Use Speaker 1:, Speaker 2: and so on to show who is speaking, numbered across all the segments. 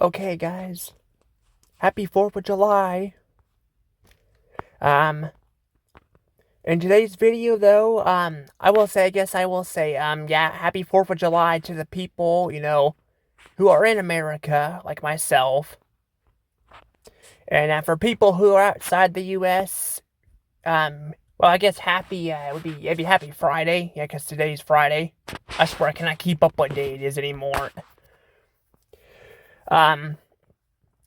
Speaker 1: Okay, guys. Happy 4th of July. Um, in today's video, though, I guess I will say, yeah, happy 4th of July to the people, who are in America, like myself. And for people who are outside the U.S., well, I guess it'd be Happy Friday, yeah, because today's Friday. I swear I cannot keep up what day it is anymore. Um,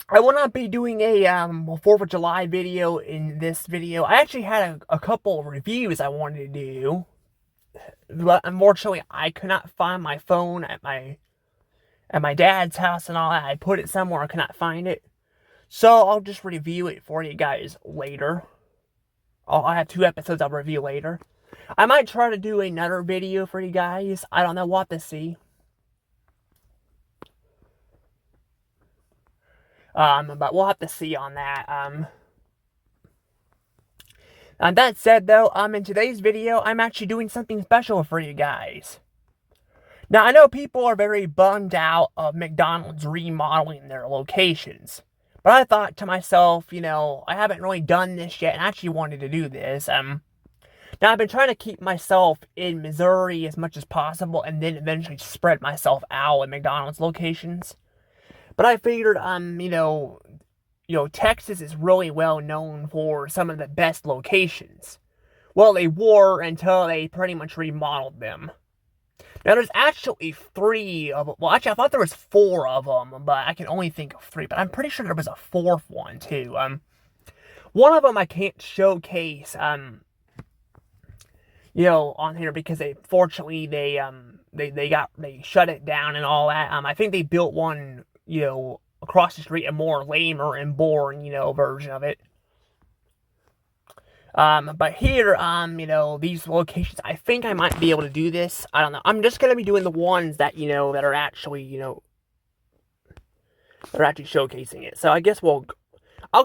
Speaker 1: I will not be doing a 4th of July video in this video. I actually had a couple of reviews I wanted to do, but unfortunately I could not find my phone at my dad's house and all that. I put it somewhere, I could not find it. So I'll just review it for you guys later. I'll have 2 episodes I'll review later. I might try to do another video for you guys. I don't know what to see. But we'll have to see on that. That said, though, in today's video, I'm actually doing something special for you guys. Now, I know people are very bummed out of McDonald's remodeling their locations. But I thought to myself, I haven't really done this yet and I actually wanted to do this. Now, I've been trying to keep myself in Missouri as much as possible and then eventually spread myself out at McDonald's locations. But I figured, Texas is really well known for some of the best locations. Well, they were until they pretty much remodeled them. Now, there's actually 3 of them. Well, actually, I thought there was 4 of them, but I can only think of 3. But I'm pretty sure there was a 4th one, too. One of them I can't showcase, on here because they shut it down and all that. I think they built one, across the street, a more lamer and boring, version of it. But here, these locations, I think I might be able to do this. I don't know. I'm just gonna be doing the ones that, that are actually, they're actually showcasing it. So I guess I'll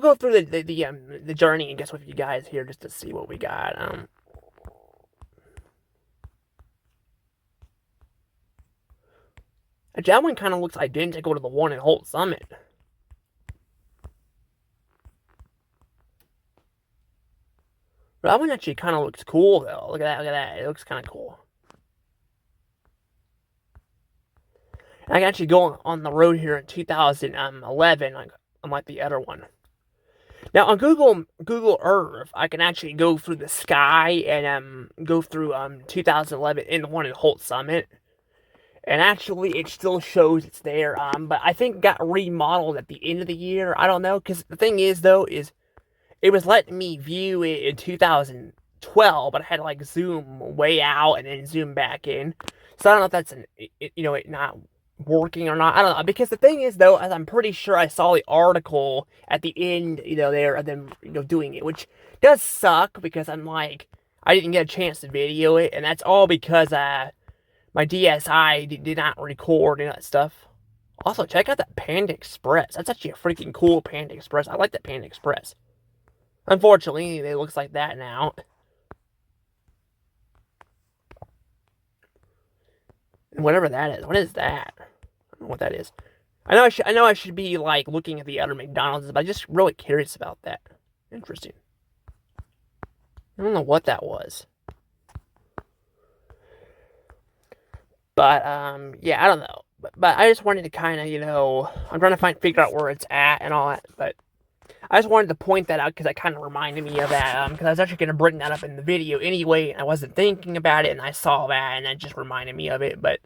Speaker 1: go through the journey, I guess, with you guys here just to see what we got. That one kind of looks identical to the one in Holt Summit. But that one actually kind of looks cool, though. Look at that. It looks kind of cool. I can actually go on the road here in 2011, unlike the other one. Now, on Google Earth, I can actually go through the sky and go through 2011 in the one in Holt Summit. And actually, it still shows it's there. But I think it got remodeled at the end of the year. I don't know, because the thing is, though, is it was letting me view it in 2012, but I had to, like, zoom way out and then zoom back in. So I don't know if that's, it not working or not. I don't know. Because the thing is, though, as I'm pretty sure I saw the article at the end, there, of them, doing it, which does suck because I'm like, I didn't get a chance to video it, and that's all because, my DSi did not record any of that stuff. Also, check out that Panda Express. That's actually a freaking cool Panda Express. I like that Panda Express. Unfortunately, it looks like that now. And whatever that is. What is that? I don't know what that is. I know I should be, like, looking at the other McDonald's, but I'm just really curious about that. Interesting. I don't know what that was. But, yeah, I don't know. But I just wanted to kind of, I'm trying to figure out where it's at and all that. But I just wanted to point that out because it kind of reminded me of that. Because I was actually going to bring that up in the video anyway. And I wasn't thinking about it, and I saw that, and that just reminded me of it. But,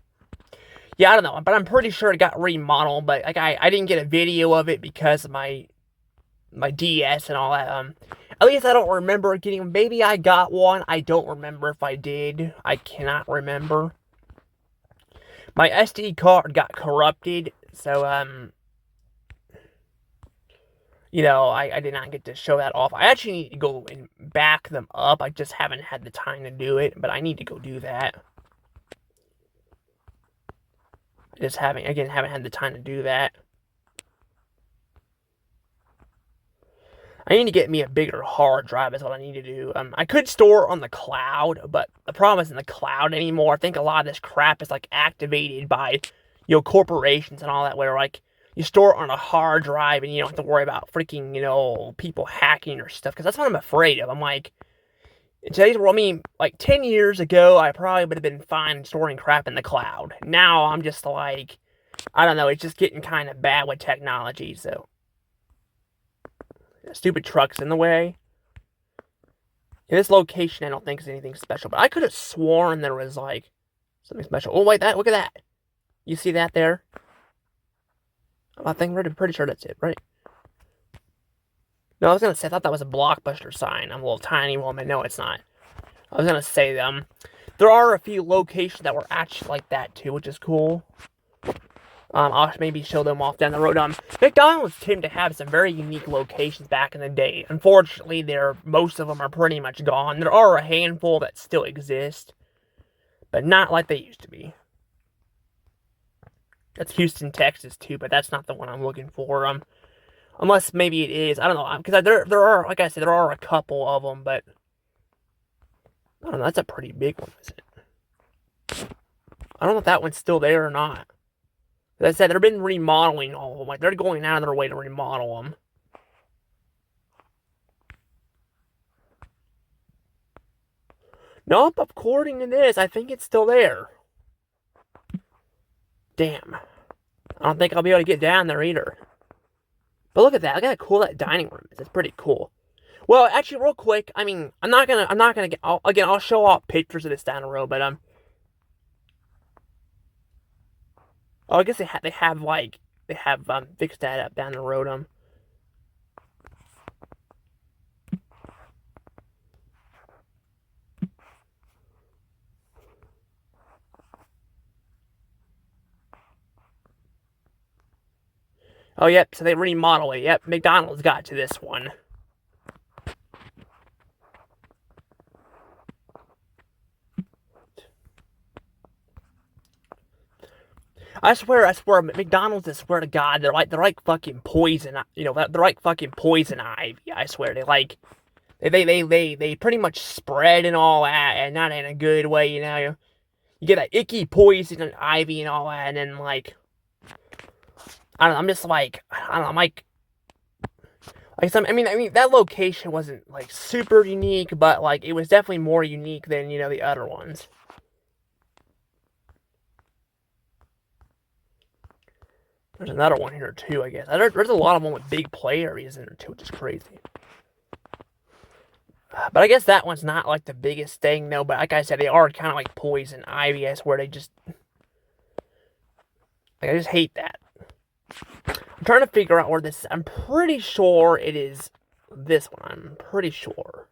Speaker 1: yeah, I don't know. But I'm pretty sure it got remodeled. But, like, I didn't get a video of it because of my DS and all that. At least I don't remember getting. Maybe I got one. I don't remember if I did. I cannot remember. My SD card got corrupted, so, I did not get to show that off. I actually need to go and back them up. I just haven't had the time to do it, but I need to go do that. I just haven't had the time to do that. I need to get me a bigger hard drive is what I need to do. I could store it on the cloud, but the problem isn't the cloud anymore. I think a lot of this crap is, like, activated by, corporations and all that, where, like, you store it on a hard drive and you don't have to worry about freaking, people hacking or stuff. Because that's what I'm afraid of. I'm like, in today's world, I mean, like 10 years ago, I probably would have been fine storing crap in the cloud. Now I'm just like, I don't know, it's just getting kind of bad with technology, so. Stupid truck's in the way. In this location, I don't think is anything special, but I could have sworn there was, like, something special. Oh, wait, look at that. You see that there? I think we're pretty sure that's it, right? No, I was gonna say, I thought that was a Blockbuster sign. I'm a little tiny woman. No, it's not. I was gonna say, there are a few locations that were actually like that, too, which is cool. I'll maybe show them off down the road. McDonald's tend to have some very unique locations back in the day. Unfortunately, most of them are pretty much gone. There are a handful that still exist, but not like they used to be. That's Houston, Texas, too, but that's not the one I'm looking for. Unless maybe it is. I don't know. Because there are, like I said, there are a couple of them, but I don't know. That's a pretty big one, is it? I don't know if that one's still there or not. As I said, they've been remodeling all of them. Like, they're going out of their way to remodel them. Nope, according to this, I think it's still there. Damn. I don't think I'll be able to get down there either. But look at that. Look how cool that dining room is. It's pretty cool. Well, actually, real quick, I mean, I'm not gonna get, I'll show off pictures of this down the road, but, oh, I guess they have fixed that up down the road, Oh, yep, so they remodel it. Yep, McDonald's got to this one. I swear, McDonald's, I swear to God, they're like fucking poison, they're like fucking poison ivy, I swear. They pretty much spread and all that, and not in a good way, You get that icky poison and ivy and all that, and then, like, I don't know, I'm just like, I don't know, I'm like I mean, that location wasn't, like, super unique, but, like, it was definitely more unique than, the other ones. There's another one here, too, I guess. There's a lot of them with big play areas in there, too, which is crazy. But I guess that one's not, like, the biggest thing, though. But like I said, they are kind of like poison ivy. I swear, they just... Like, I just hate that. I'm trying to figure out where this is. I'm pretty sure it is this one. I'm pretty sure.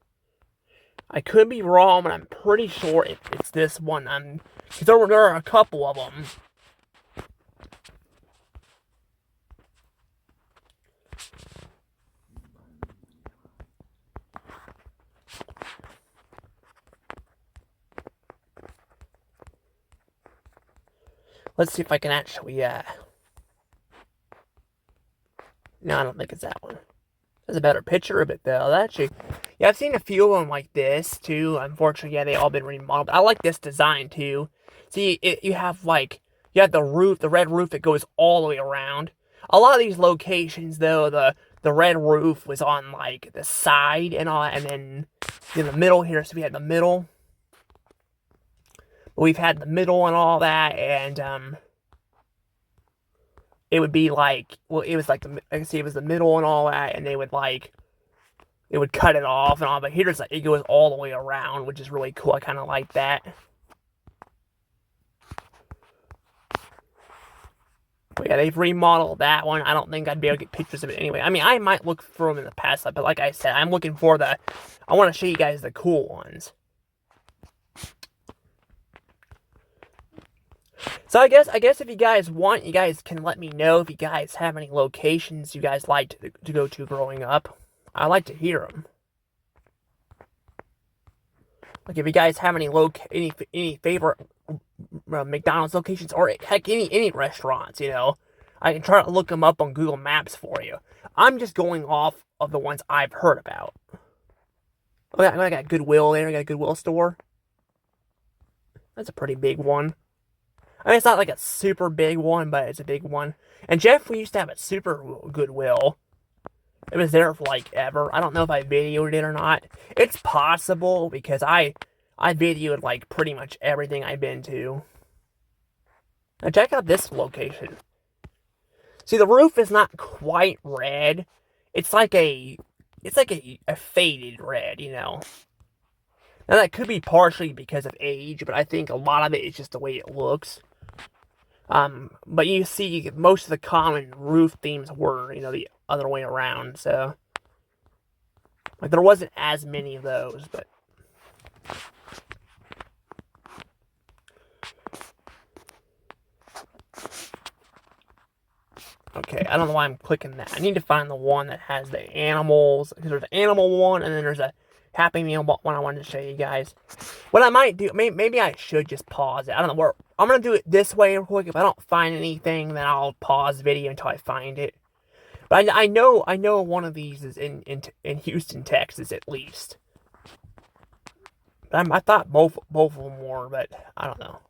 Speaker 1: I could be wrong, but I'm pretty sure it's this one. Because there are a couple of them. Let's see if I can actually, No, I don't think it's that one. There's a better picture of it, though. Actually, yeah, I've seen a few of them like this, too. Unfortunately, yeah, they all been remodeled. I like this design, too. See, you have the roof, the red roof that goes all the way around. A lot of these locations, though, the red roof was on, like, the side and all that, and then in the middle here, so we had the middle. We've had the middle and all that, and, it would be like, well, it was like, it was the middle and all that, and they would, like, it would cut it off and all, but here's, like, it goes all the way around, which is really cool. I kind of like that. But yeah, they've remodeled that one. I don't think I'd be able to get pictures of it anyway. I mean, I might look for them in the past, but like I said, I'm looking for I want to show you guys the cool ones. So I guess if you guys want, you guys can let me know if you guys have any locations you guys like to go to growing up. I like to hear them. Like if you guys have any favorite McDonald's locations, or heck, any restaurants, I can try to look them up on Google Maps for you. I'm just going off of the ones I've heard about. Oh, I got Goodwill there. I got a Goodwill store. That's a pretty big one. I mean, it's not like a super big one, but it's a big one. And Jeff, we used to have a super Goodwill. It was there for like ever. I don't know if I videoed it or not. It's possible because I videoed like pretty much everything I've been to. Now check out this location. See, the roof is not quite red. It's like a faded red, you know. Now that could be partially because of age, but I think a lot of it is just the way it looks. But you see, most of the common roof themes were, you know, the other way around, so. Like, there wasn't as many of those, but. Okay, I don't know why I'm clicking that. I need to find the one that has the animals, because there's an animal one, and then there's a Happy Meal one I wanted to show you guys. What I might do, maybe I should just pause it. I don't know, I'm going to do it this way real quick. If I don't find anything, then I'll pause the video until I find it. But I know one of these is in Houston, Texas, at least. I thought both of them were, but I don't know.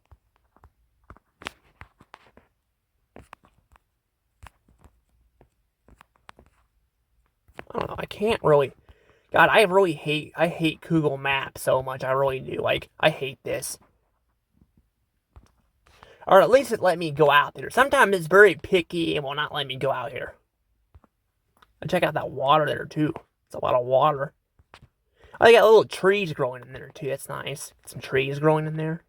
Speaker 1: I don't know. I can't really. God, I hate Google Maps so much. I really do. Like, I hate this. Or at least it let me go out there. Sometimes it's very picky and will not let me go out here. And check out that water there, too. It's a lot of water. Oh, they got little trees growing in there, too. That's nice. Some trees growing in there.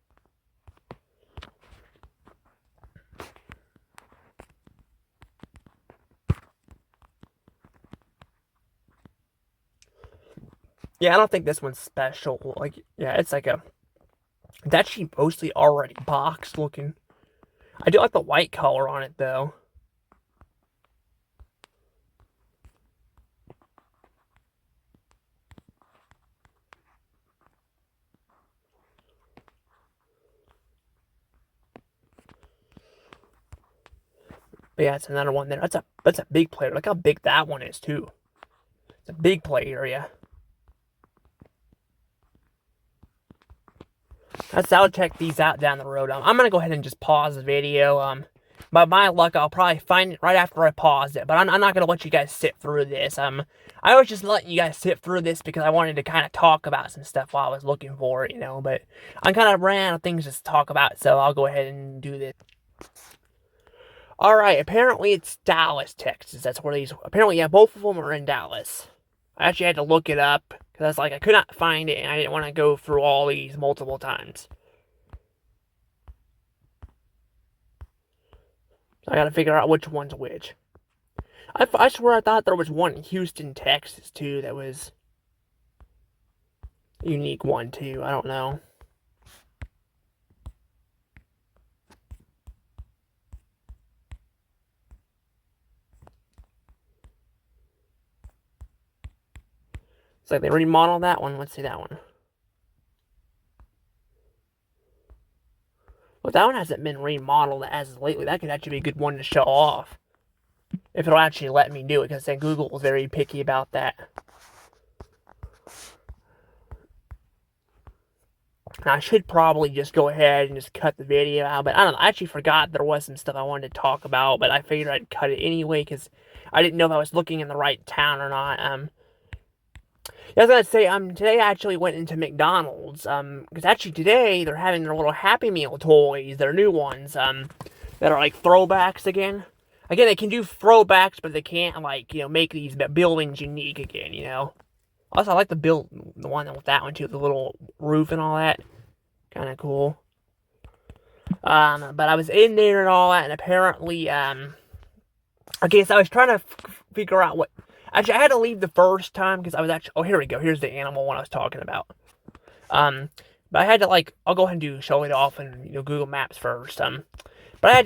Speaker 1: Yeah, I don't think this one's special. Like, yeah, it's like a... It's actually mostly already boxed looking. I do like the white color on it, though. But yeah, it's another one there. That's a big plate. Look how big that one is, too. It's a big plate area. I'll check these out down the road. I'm going to go ahead and just pause the video. By my luck, I'll probably find it right after I pause it. But I'm not going to let you guys sit through this. I was just letting you guys sit through this because I wanted to kind of talk about some stuff while I was looking for it, you know. But I kind of ran out of things to talk about, so I'll go ahead and do this. Alright, apparently it's Dallas, Texas. That's where these... Apparently, yeah, both of them are in Dallas. I actually had to look it up, because I was like, I could not find it, and I didn't want to go through all these multiple times. So I gotta figure out which one's which. I swear I thought there was one in Houston, Texas, too, that was a unique one, too. I don't know. It's like they remodeled that one. Let's see that one. Well, that one hasn't been remodeled as lately. That could actually be a good one to show off. If it'll actually let me do it, because then Google was very picky about that. And I should probably just go ahead and just cut the video out, but I don't know. I actually forgot there was some stuff I wanted to talk about, but I figured I'd cut it anyway, because I didn't know if I was looking in the right town or not. I was gonna say, today I actually went into McDonald's, because actually today they're having their little Happy Meal toys, their new ones, that are like throwbacks again. Again, they can do throwbacks, but they can't, like, you know, make these buildings unique again, you know. Also, I like the one with that one too, the little roof and all that. Kind of cool. But I was in there and all that, and apparently, okay, so I was trying to figure out what... Actually, I had to leave the first time because I was actually... Oh, here we go. Here's the animal one I was talking about. But I had to, like... I'll go ahead and show it off in, you know, Google Maps first. But I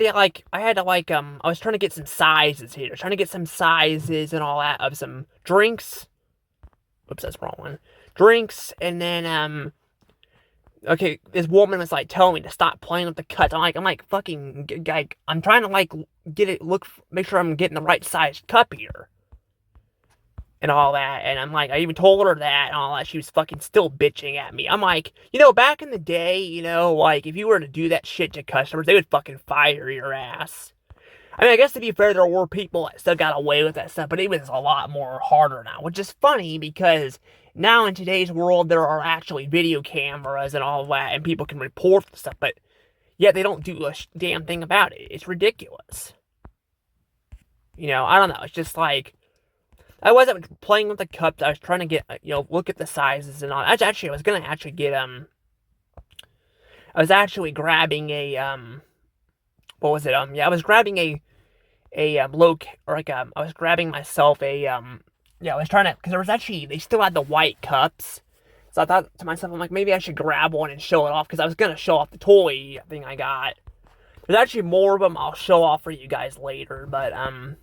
Speaker 1: was trying to get some sizes here. Trying to get some sizes and all that of some drinks. Oops, that's the wrong one. Drinks, and then, okay, this woman was, like, telling me to stop playing with the cuts. I'm like, fucking, like, I'm trying to, like, make sure I'm getting the right size cup here. and all that. And I'm like, I even told her that and all that. She was fucking still bitching at me. I'm like, back in the day, like, if you were to do that shit to customers, they would fucking fire your ass. I mean, I guess to be fair, there were people that still got away with that stuff, but it was a lot more harder now, which is funny because now in today's world, there are actually video cameras and all that, and people can report the stuff, but yet they don't do a damn thing about it. It's ridiculous. I don't know. It's just like, I wasn't playing with the cups. I was trying to get, look at the sizes and all. I was gonna actually get, I was actually grabbing a, what was it? Yeah, I was grabbing I was grabbing myself I was trying to, because there was actually, they still had the white cups. So I thought to myself, I'm like, maybe I should grab one and show it off, because I was going to show off the toy thing I got. There's actually more of them I'll show off for you guys later, but I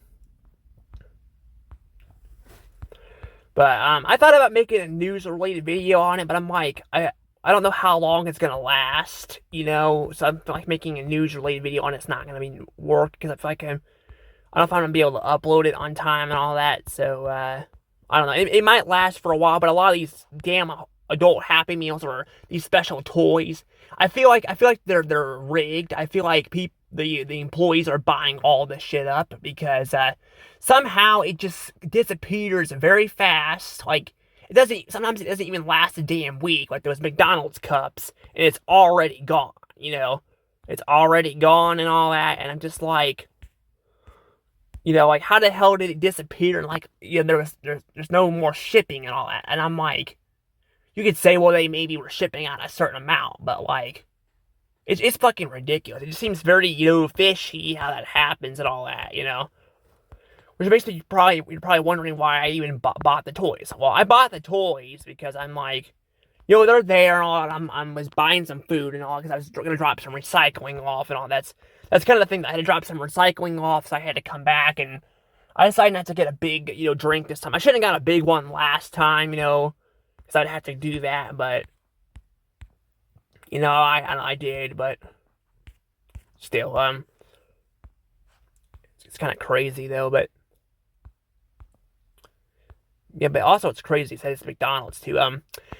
Speaker 1: thought about making a news-related video on it, but I'm like, I don't know how long it's going to last, so I'm like making a news-related video on it's not going to work, because I feel like I don't know if I'm going to be able to upload it on time and all that, so, I don't know. It might last for a while, but a lot of these damn adult Happy Meals or these special toys, I feel like they're rigged. I feel like the employees are buying all this shit up because somehow it just disappears very fast. Like, sometimes it doesn't even last a damn week, like those McDonald's cups, and it's already gone, It's already gone and all that, and I'm just like, like, how the hell did it disappear? And, like, there's no more shipping and all that. And I'm like, you could say, well, they maybe were shipping out a certain amount, but, like, it's fucking ridiculous. It just seems very, fishy how that happens and all that, Which basically, you're probably wondering why I even bought the toys. Well, I bought the toys because I'm like, they're there and all that. I was buying some food and all, because I was going to drop some recycling off and all. That's kind of the thing. I had to drop some recycling off, so I had to come back, and I decided not to get a big, drink this time. I shouldn't have got a big one last time, because I'd have to do that, but, I did, but still, it's kind of crazy, though, but, yeah, but also it's crazy. It says McDonald's too.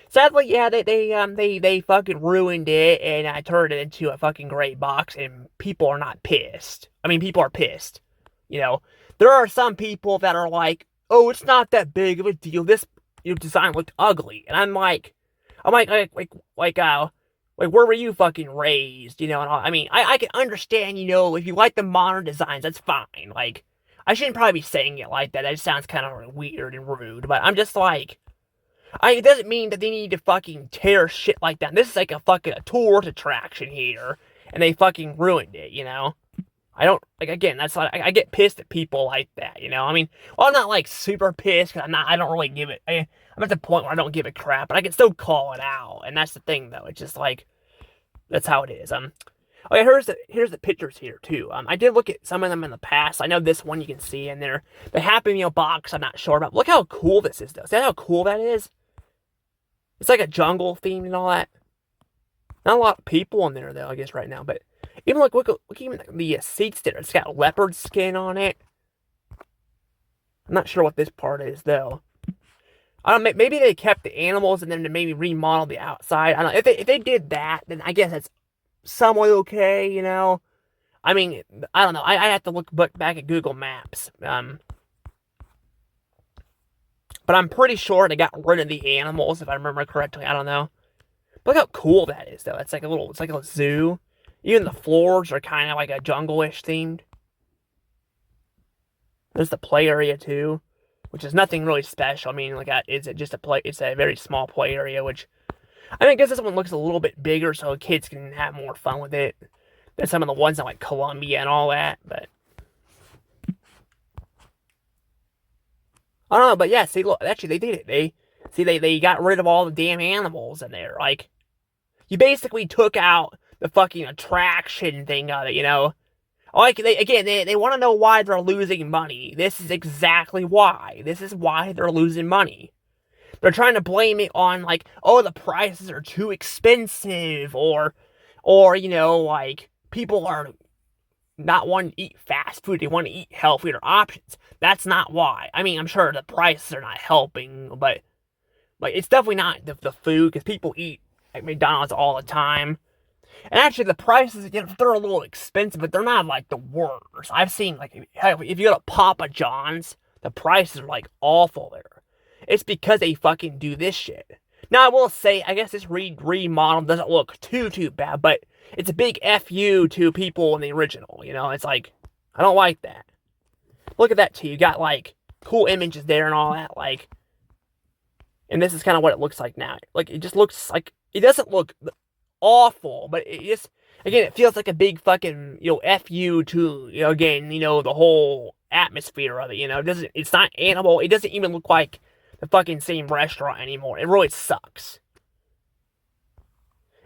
Speaker 1: Sadly, yeah, they fucking ruined it, and I turned it into a fucking great box, and people are not pissed. I mean, people are pissed. There are some people that are like, oh, it's not that big of a deal. This design looked ugly, and I'm like, where were you fucking raised? And all, I mean, I can understand, if you like the modern designs, that's fine. Like, I shouldn't probably be saying it like that. That just sounds kind of weird and rude. But I'm just like, it doesn't mean that they need to fucking tear shit like that. This is like a tourist attraction here, and they fucking ruined it, I don't, like, again, that's like, I get pissed at people like that, I mean, well, I'm not, like, super pissed, because I don't really give it, I'm at the point where I don't give a crap, but I can still call it out, and that's the thing, though. It's just like, that's how it is. Okay, here's the pictures here, too. I did look at some of them in the past. I know this one you can see in there. The Happy Meal box, I'm not sure about. Look how cool this is, though. See how cool that is? It's like a jungle theme and all that. Not a lot of people in there, though, I guess, right now. But even look even the seats there. It's got leopard skin on it. I'm not sure what this part is, though. I don't know, maybe they kept the animals and then maybe remodeled the outside. I don't know. If they did that, then I guess that's somewhat okay, I mean, I don't know. I have to look back at Google Maps. But I'm pretty sure they got rid of the animals, if I remember correctly. I don't know. But look how cool that is, though. It's like a zoo. Even the floors are kind of like a jungle-ish themed. There's the play area, too, which is nothing really special. I mean, it's a very small play area, which, I mean, I guess this one looks a little bit bigger so kids can have more fun with it than some of the ones in, like, Columbia and all that, but I don't know, but yeah, see, look, actually, they did it. They got rid of all the damn animals in there. Like, you basically took out the fucking attraction thing of it, Like, they want to know why they're losing money. This is exactly why. This is why they're losing money. They're trying to blame it on, like, oh, the prices are too expensive, or like, people are not wanting to eat fast food. They want to eat healthier options. That's not why. I mean, I'm sure the prices are not helping, but like it's definitely not the food because people eat at McDonald's all the time. And actually, the prices, they're a little expensive, but they're not like the worst. I've seen like if you go to Papa John's, the prices are like awful there. It's because they fucking do this shit. Now I will say, I guess this remodel doesn't look too bad, but it's a big fu to people in the original. It's like I don't like that. Look at that too. You got like cool images there and all that, like. And this is kind of what it looks like now. Like, it just looks like, it doesn't look awful, but it just, again, it feels like a big fucking, fu to, again, the whole atmosphere of it, it's not animal, it doesn't even look like the fucking same restaurant anymore. It really sucks.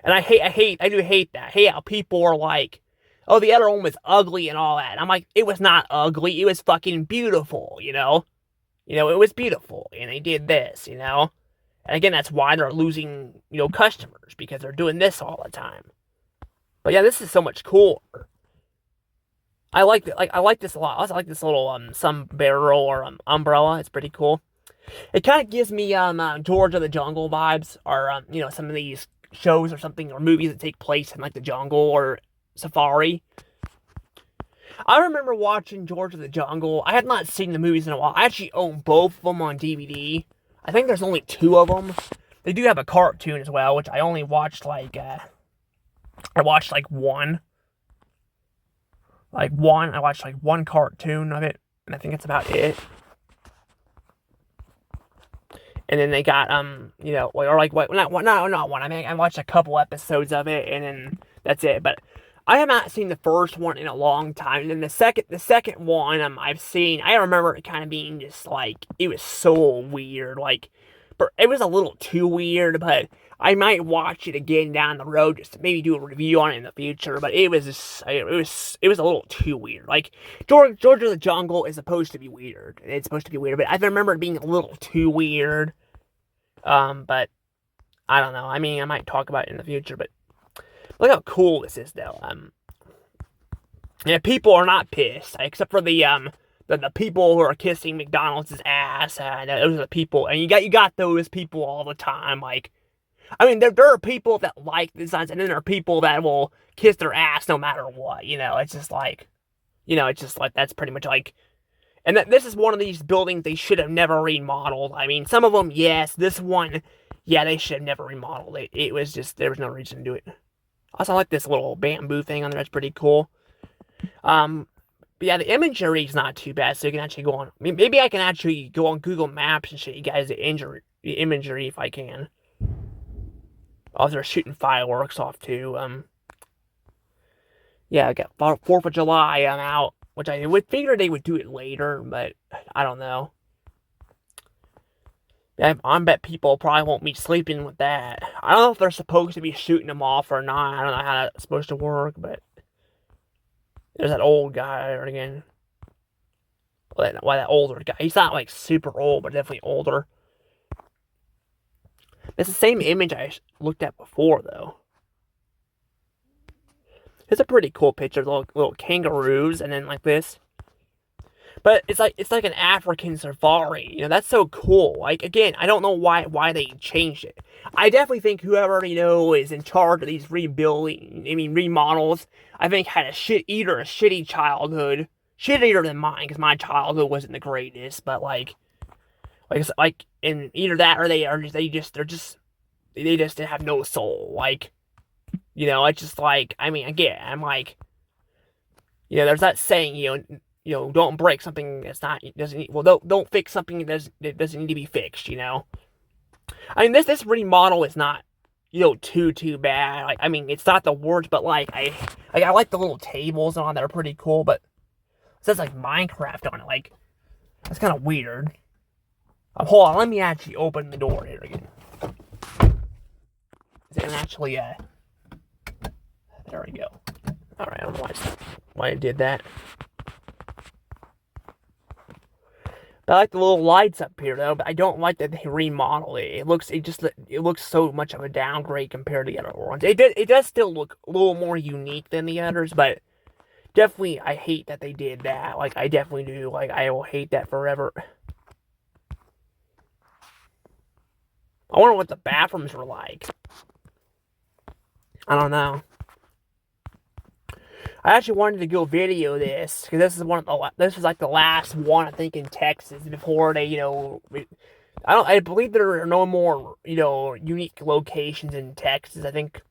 Speaker 1: And I do hate that. I hate how people are like, oh, the other one was ugly and all that. And I'm like, it was not ugly, it was fucking beautiful, it was beautiful, and they did this, And again, that's why they're losing, customers, because they're doing this all the time. But yeah, this is so much cooler. I like this a lot. I also like this little, sombrero or, umbrella. It's pretty cool. It kind of gives me, George of the Jungle vibes, or, some of these shows or something, or movies that take place in, like, the jungle or safari. I remember watching George of the Jungle. I had not seen the movies in a while. I actually own both of them on DVD. I think there's only 2 of them. They do have a cartoon as well, which I only watched like, I watched like one. I watched like one cartoon of it, and I think that's about it. And then they got, or like, what, not one. I mean, I watched a couple episodes of it, and then that's it. But I have not seen the first one in a long time. And then the second one I've seen, I remember it kind of being just like, it was so weird. Like, but it was a little too weird, but I might watch it again down the road just to maybe do a review on it in the future. But it was just, it was a little too weird. Like, George of the Jungle is supposed to be weird. It's supposed to be weird, but I remember it being a little too weird. But I don't know. I mean, I might talk about it in the future, but look how cool this is, though. People are not pissed, except for the people who are kissing McDonald's ass. Those are the people, and you got those people all the time. Like, I mean, there are people that like the designs, and then there are people that will kiss their ass no matter what. It's just like, that's pretty much like. And this is one of these buildings they should have never remodeled. I mean, some of them, yes. This one, yeah, they should have never remodeled it. It was just, there was no reason to do it. Also, I like this little bamboo thing on there. That's pretty cool. But yeah, the imagery is not too bad, so you can actually go on. I mean, maybe I can actually go on Google Maps and show you guys the imagery if I can. Oh, they're shooting fireworks off too. Yeah, I got 4th of July. I'm out, which I would figure they would do it later, but I don't know. I bet people probably won't be sleeping with that. I don't know if they're supposed to be shooting them off or not. I don't know how that's supposed to work, but there's that old guy there again. Why that older guy? He's not like super old, but definitely older. It's the same image I looked at before, though. It's a pretty cool picture, little kangaroos, and then like this. But it's like an African safari. That's so cool. Like, again, I don't know why they changed it. I definitely think whoever, is in charge of these remodels, I think had a shitty childhood. Shittier than mine, because my childhood wasn't the greatest, but like in either that or they just have no soul. Like, it's just like, I mean, again, I'm like, there's that saying, don't break something don't fix something that doesn't need to be fixed, I mean, this remodel is not, too bad. Like, I mean, it's not the worst, but like, I like the little tables on that are pretty cool, but it says like Minecraft on it. Like, that's kind of weird. Hold on, let me actually open the door here again. And actually, there we go. Alright, I don't know why I did that. But I like the little lights up here, though. But I don't like that they remodel it. It looks so much of a downgrade compared to the other ones. It does still look a little more unique than the others, but definitely, I hate that they did that. Like, I definitely do. Like, I will hate that forever. I wonder what the bathrooms were like. I don't know. I actually wanted to go video this because this is this was like the last one I think in Texas before they I believe there are no more unique locations in Texas. I think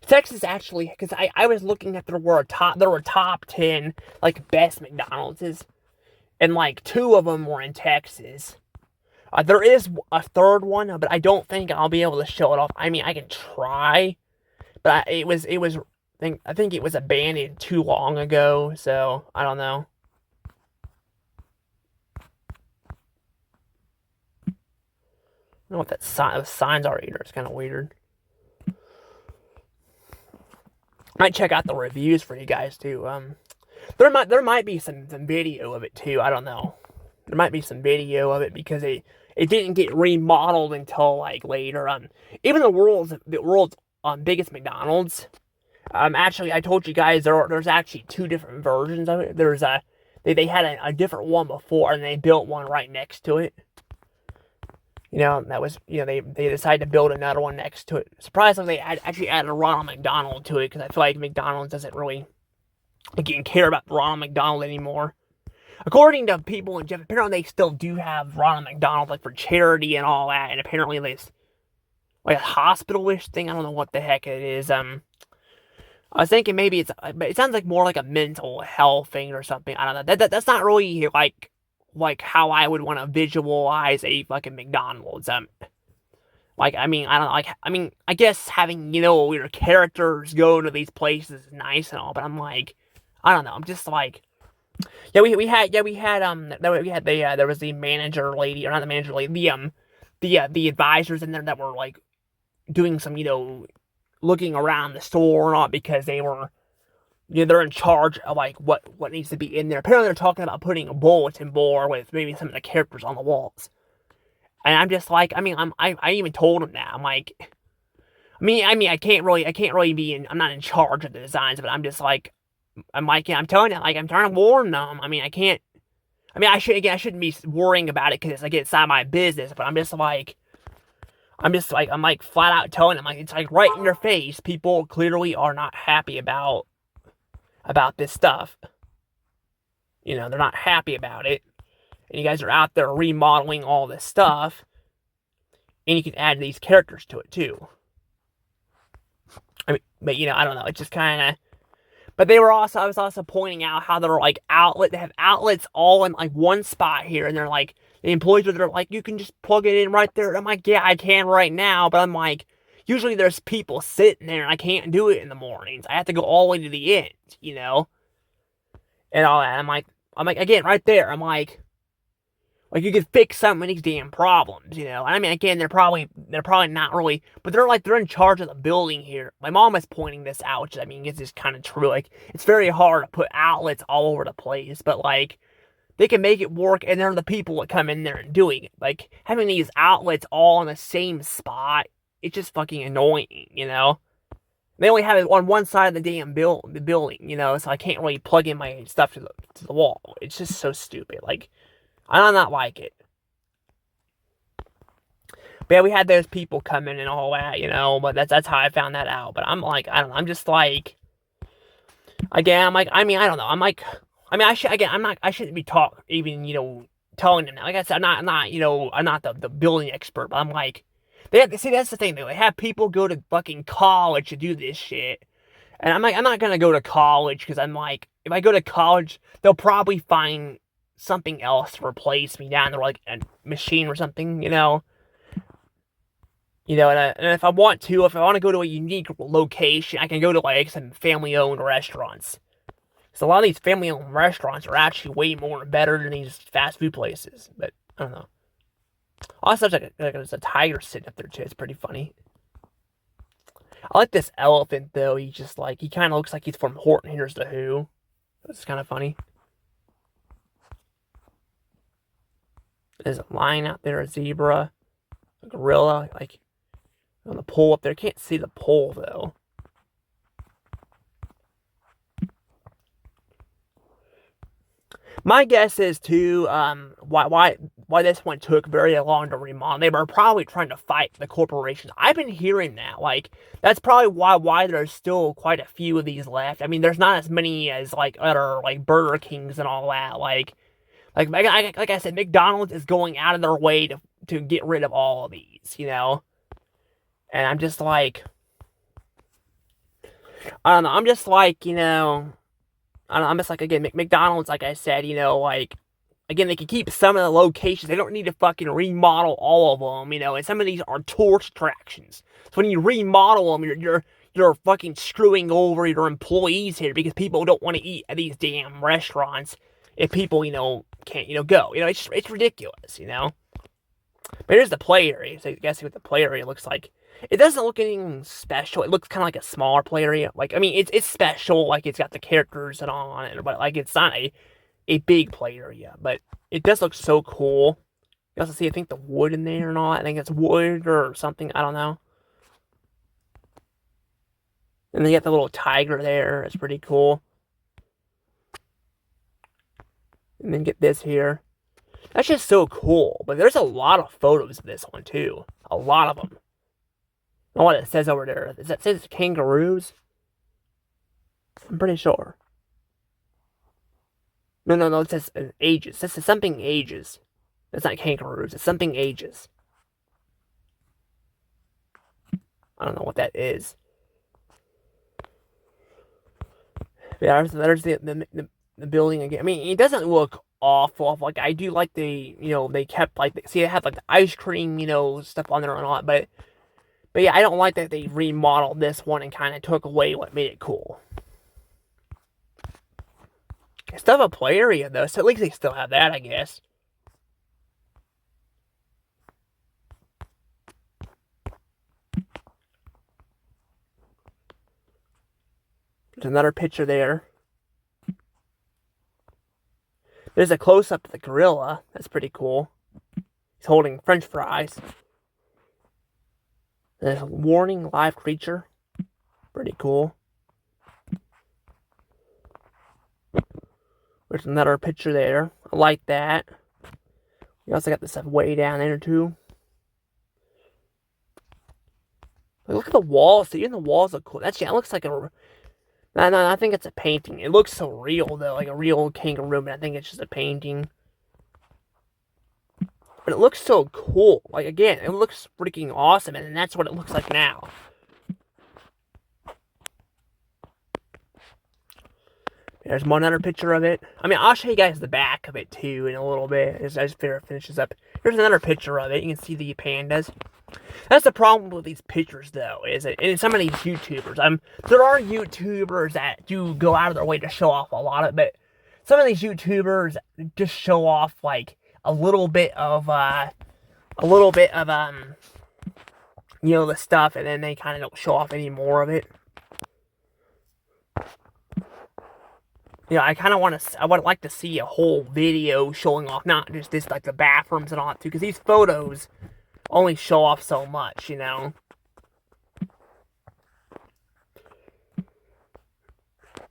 Speaker 1: Texas actually because I was looking at there were top 10 like best McDonald's and like 2 of them were in Texas. There is a third one, but I don't think I'll be able to show it off. I mean, I can try, but it was I think it was abandoned too long ago, so I don't know. I don't know what those signs are either. It's kind of weird. Might check out the reviews for you guys too. There might be some video of it too. I don't know. There might be some video of it because it didn't get remodeled until like later. Even the world's biggest McDonald's. Actually, I told you guys there's actually 2 different versions of it. There's they had a different one before, and they built one right next to it. That was they decided to build another one next to it. Surprisingly, they actually added a Ronald McDonald to it because I feel like McDonald's doesn't really care about Ronald McDonald anymore. According to people in Jeff, apparently they still do have Ronald McDonald like for charity and all that, and apparently there's like a hospital-ish thing. I don't know what the heck it is. I was thinking maybe it sounds like more like a mental health thing or something. I don't know. That's not really like how I would want to visualize a fucking McDonald's. Like I mean, I don't like. I mean, I guess having your characters go to these places is nice and all, but I'm like, I don't know. I'm just like, there was the manager lady or not the manager lady, the advisors in there that were like doing some looking around the store or not because they were they're in charge of like what needs to be in there. Apparently they're talking about putting a bulletin board with maybe some of the characters on the walls. And I'm just like, I mean, I even told them that. I'm like, I can't really be in, I'm not in charge of the designs, but I'm just like, I'm telling them, like, I'm trying to warn them. I mean, I shouldn't be worrying about it because it's like, it's not my business, but I'm like flat out telling them, like, it's like right in their face. People clearly are not happy about this stuff. They're not happy about it. And you guys are out there remodeling all this stuff. And you can add these characters to it too. I mean, but I don't know. It's just kind of. But I was also pointing out how they're like they have outlets all in like one spot here. And they're like, the employees are like, you can just plug it in right there. I'm like, yeah, I can right now. But I'm like, usually there's people sitting there and I can't do it in the mornings. I have to go all the way to the end, and all that. I'm like, again, right there. I'm like you could fix some of these damn problems, And I mean, again, they're probably not really, but they're in charge of the building here. My mom is pointing this out, which I mean, it's just kind of true. Like, it's very hard to put outlets all over the place, but like, they can make it work, and they're the people that come in there and doing it. Like, having these outlets all in the same spot, it's just fucking annoying, They only have it on one side of the damn building, so I can't really plug in my stuff to the wall. It's just so stupid. Like, I do not like it. But yeah, we had those people come in and all that, but that's how I found that out. But I'm like, I don't know, I'm just like, again, I'm like, I mean, I don't know, I'm like, I shouldn't be telling them that. Like I said, I'm not the building expert, but I'm like, that's the thing, though. They have people go to fucking college to do this shit. And I'm like, I'm not gonna go to college because I'm like, if I go to college, they'll probably find something else to replace me down there, like a machine or something, and if I want to go to a unique location, I can go to like some family-owned restaurants. So a lot of these family-owned restaurants are actually way more better than these fast food places. But I don't know. Also, there's a tiger sitting up there too. It's pretty funny. I like this elephant though. He kind of looks like he's from Horton Hears the Who. It's kind of funny. There's a lion out there, a zebra, a gorilla, like on the pole up there. Can't see the pole though. My guess is too, why this one took very long to remodel. They were probably trying to fight the corporations. I've been hearing that. Like, that's probably why there's still quite a few of these left. I mean, there's not as many as like other like Burger Kings and all that. Like I said, McDonald's is going out of their way to get rid of all of these, you know. And I'm just like, I don't know. I'm just like, you know, I don't know, I'm just like, again, McDonald's, like I said, you know, like, again, they can keep some of the locations. They don't need to fucking remodel all of them, you know. And some of these are tourist attractions. So when you remodel them, you're fucking screwing over your employees here because people don't want to eat at these damn restaurants if people, you know, can't, you know, go. You know, it's ridiculous, you know. But here's the play area. So you guys see what the play area looks like. It doesn't look anything special. It looks kind of like a smaller play area. Like, I mean, it's special. Like, it's got the characters and all on it, but like, it's not a big play area. But it does look so cool. You also see, I think, the wood in there and all. I think it's wood or something. I don't know. And then you got the little tiger there. It's pretty cool. And then get this here. That's just so cool. But there's a lot of photos of this one, too. A lot of them. I know what it says over there. Does that say kangaroos? I'm pretty sure. No. It says ages. This is something ages. It's not kangaroos. It's something ages. I don't know what that is. Yeah, there's the building again. I mean, it doesn't look awful. Like, I do like the, you know, they kept, like, see, it had, like, the ice cream, you know, stuff on there and all that, but yeah, I don't like that they remodeled this one and kind of took away what made it cool. They still have a play area, though, so at least they still have that, I guess. There's another picture there. There's a close-up of the gorilla. That's pretty cool. He's holding french fries. There's a warning live creature. Pretty cool. There's another picture there. I like that. We also got this stuff way down there, too. Look at the walls. See, even the walls look cool. That looks like a... No, I think it's a painting. It looks so real, though, like a real kangaroo, but I think it's just a painting. But it looks so cool. Like, again, it looks freaking awesome, and that's what it looks like now. There's one other picture of it. I mean, I'll show you guys the back of it, too, in a little bit, as I just finishes up. Here's another picture of it. You can see the pandas. That's the problem with these pictures, though, is it? And some of these YouTubers, there are YouTubers that do go out of their way to show off a lot of it, but some of these YouTubers just show off, like, a little bit of, you know, the stuff, and then they kind of don't show off any more of it. You know, I would like to see a whole video showing off, not just this, like, the bathrooms and all that, too, because these photos only show off so much, you know.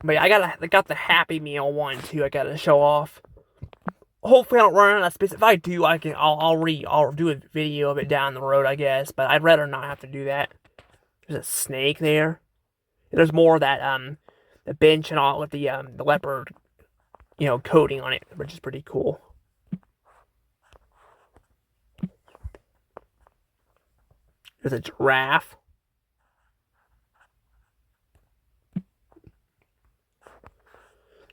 Speaker 1: But yeah, I got the Happy Meal one, too, I gotta show off. Hopefully I don't run out of space. If I do, I'll do a video of it down the road, I guess, but I'd rather not have to do that. There's a snake there. There's more of that, the bench and all with the leopard, you know, coating on it, which is pretty cool. There's a giraffe.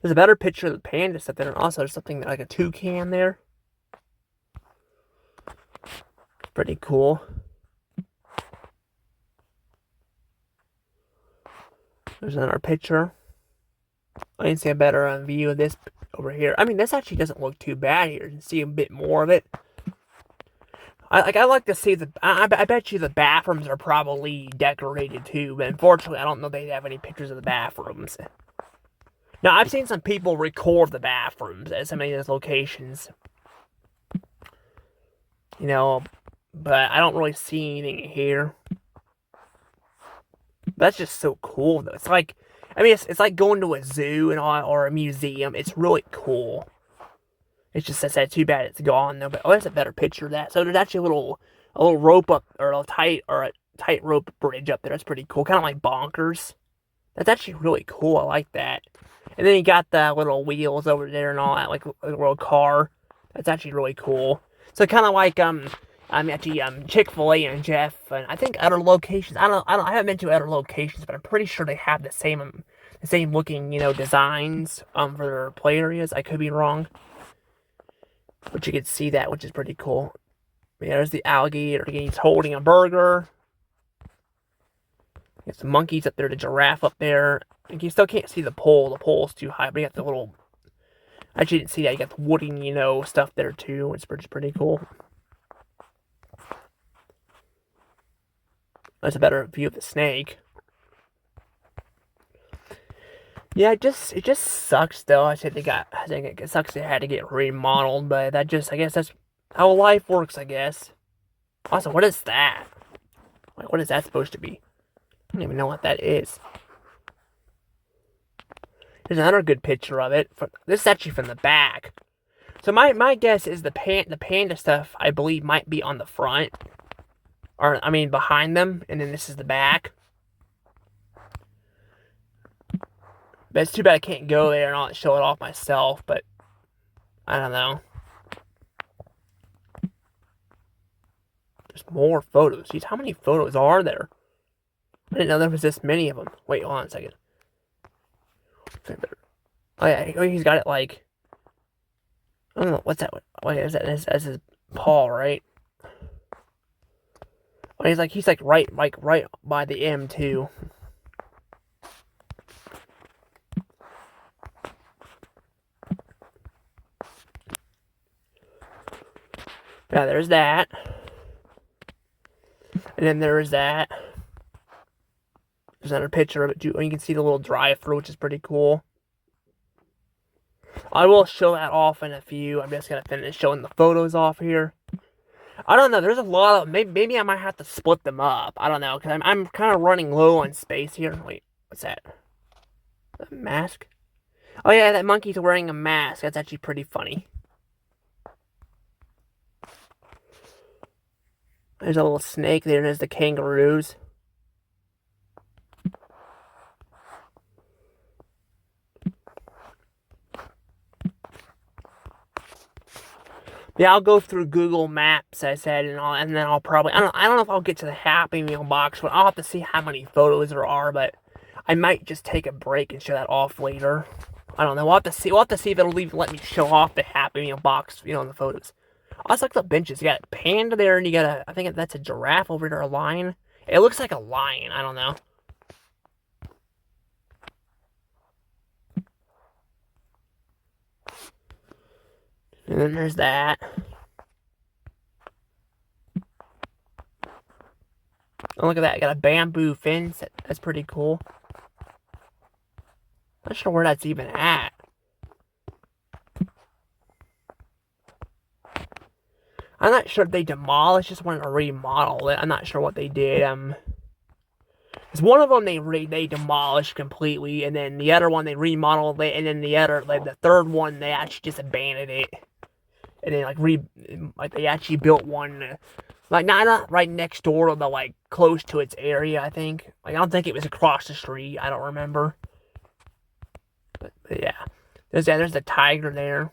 Speaker 1: There's a better picture of the panda stuff there, and also there's something like a toucan there. Pretty cool. There's another picture. I can see a better view of this over here. I mean, this actually doesn't look too bad here. You can see a bit more of it. I like to see I bet you the bathrooms are probably decorated too, but unfortunately, I don't know they have any pictures of the bathrooms. Now, I've seen some people record the bathrooms at some of these locations. You know, but I don't really see anything here. That's just so cool, though. It's like, I mean, it's like going to a zoo and all, or a museum. It's really cool. It's just that too bad it's gone though. But oh, that's a better picture of that. So there's actually a little rope up or a tight rope bridge up there. That's pretty cool. Kind of like Bonkers. That's actually really cool. I like that. And then you got the little wheels over there and all that, like a little car. That's actually really cool. So kind of like actually Chick-fil-A and Jeff, and I think other locations. I haven't been to other locations, but I'm pretty sure they have the same looking designs for their play areas. I could be wrong, but you can see that, which is pretty cool. Yeah, there's the alligator. He's holding a burger. You got some monkeys up there, the giraffe up there. And you still can't see the pole. The pole's too high, but you got the little. I actually didn't see that. You got the wooden, stuff there too. It's pretty cool. That's a better view of the snake. Yeah, it just sucks though. I think it sucks they had to get remodeled, but I guess that's how life works, I guess. Also, what is that? Like, what is that supposed to be? I don't even know what that is. There's another good picture of it. This is actually from the back. So my guess is the panda stuff, I believe, might be on the front. Or, I mean, behind them. And then this is the back. But it's too bad I can't go there and I'll show it off myself. But, I don't know. There's more photos. Jeez, how many photos are there? I didn't know there was this many of them. Wait, hold on a second. Oh yeah, he's got it like. I don't know, what's that? Wait, is that that's his paw, right? Oh, he's like right by the M too. Yeah, there's that. And then there's that. There's another picture of it too. And you can see the little drive-thru, which is pretty cool. I will show that off in a few. I'm just gonna finish showing the photos off here. I don't know. There's a lot of maybe I might have to split them up. I don't know because I'm kind of running low on space here. Wait, what's that? A mask? Oh yeah, that monkey's wearing a mask. That's actually pretty funny. There's a little snake there. And there's the kangaroos. Yeah, I'll go through Google Maps, I said, and then I'll probably I don't know if I'll get to the Happy Meal box, but I'll have to see how many photos there are. But I might just take a break and show that off later. I don't know. We'll have to see. We'll have to see if it'll even let me show off the Happy Meal box, in the photos. I just like the benches. You got a panda there, and you got I think that's a giraffe over there, a lion. It looks like a lion. I don't know. And then there's that. Oh, look at that. Got a bamboo fence. That's pretty cool. Not sure where that's even at. I'm not sure if they demolished. Just wanted to remodel it. I'm not sure what they did. Because one of them they demolished completely, and then the other one they remodeled it, and then the third one they actually just abandoned it. And then they actually built one, not right next door, but close to its area. I think. I don't think it was across the street. I don't remember. But yeah, there's the tiger there.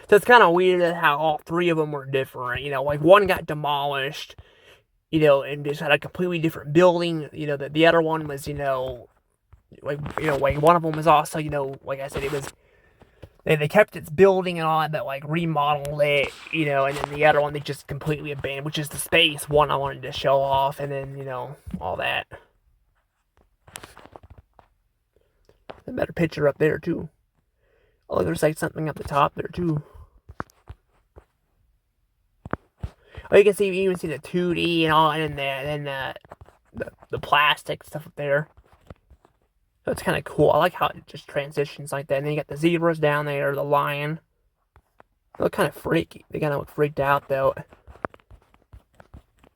Speaker 1: So it's kind of weird how all three of them were different. One got demolished, and just had a completely different building. The other one was, one of them was also, like I said, it was. They kept its building and all that, but remodeled it, and then the other one they just completely abandoned, which is the space one I wanted to show off, and then, all that. A better picture up there, too. Oh, there's something up the top there, too. Oh, you can even see the 2D and all, and then the plastic stuff up there. So it's kind of cool. I like how it just transitions like that. And then you got the zebras down there, the lion. They look kind of freaky. They kind of look freaked out, though.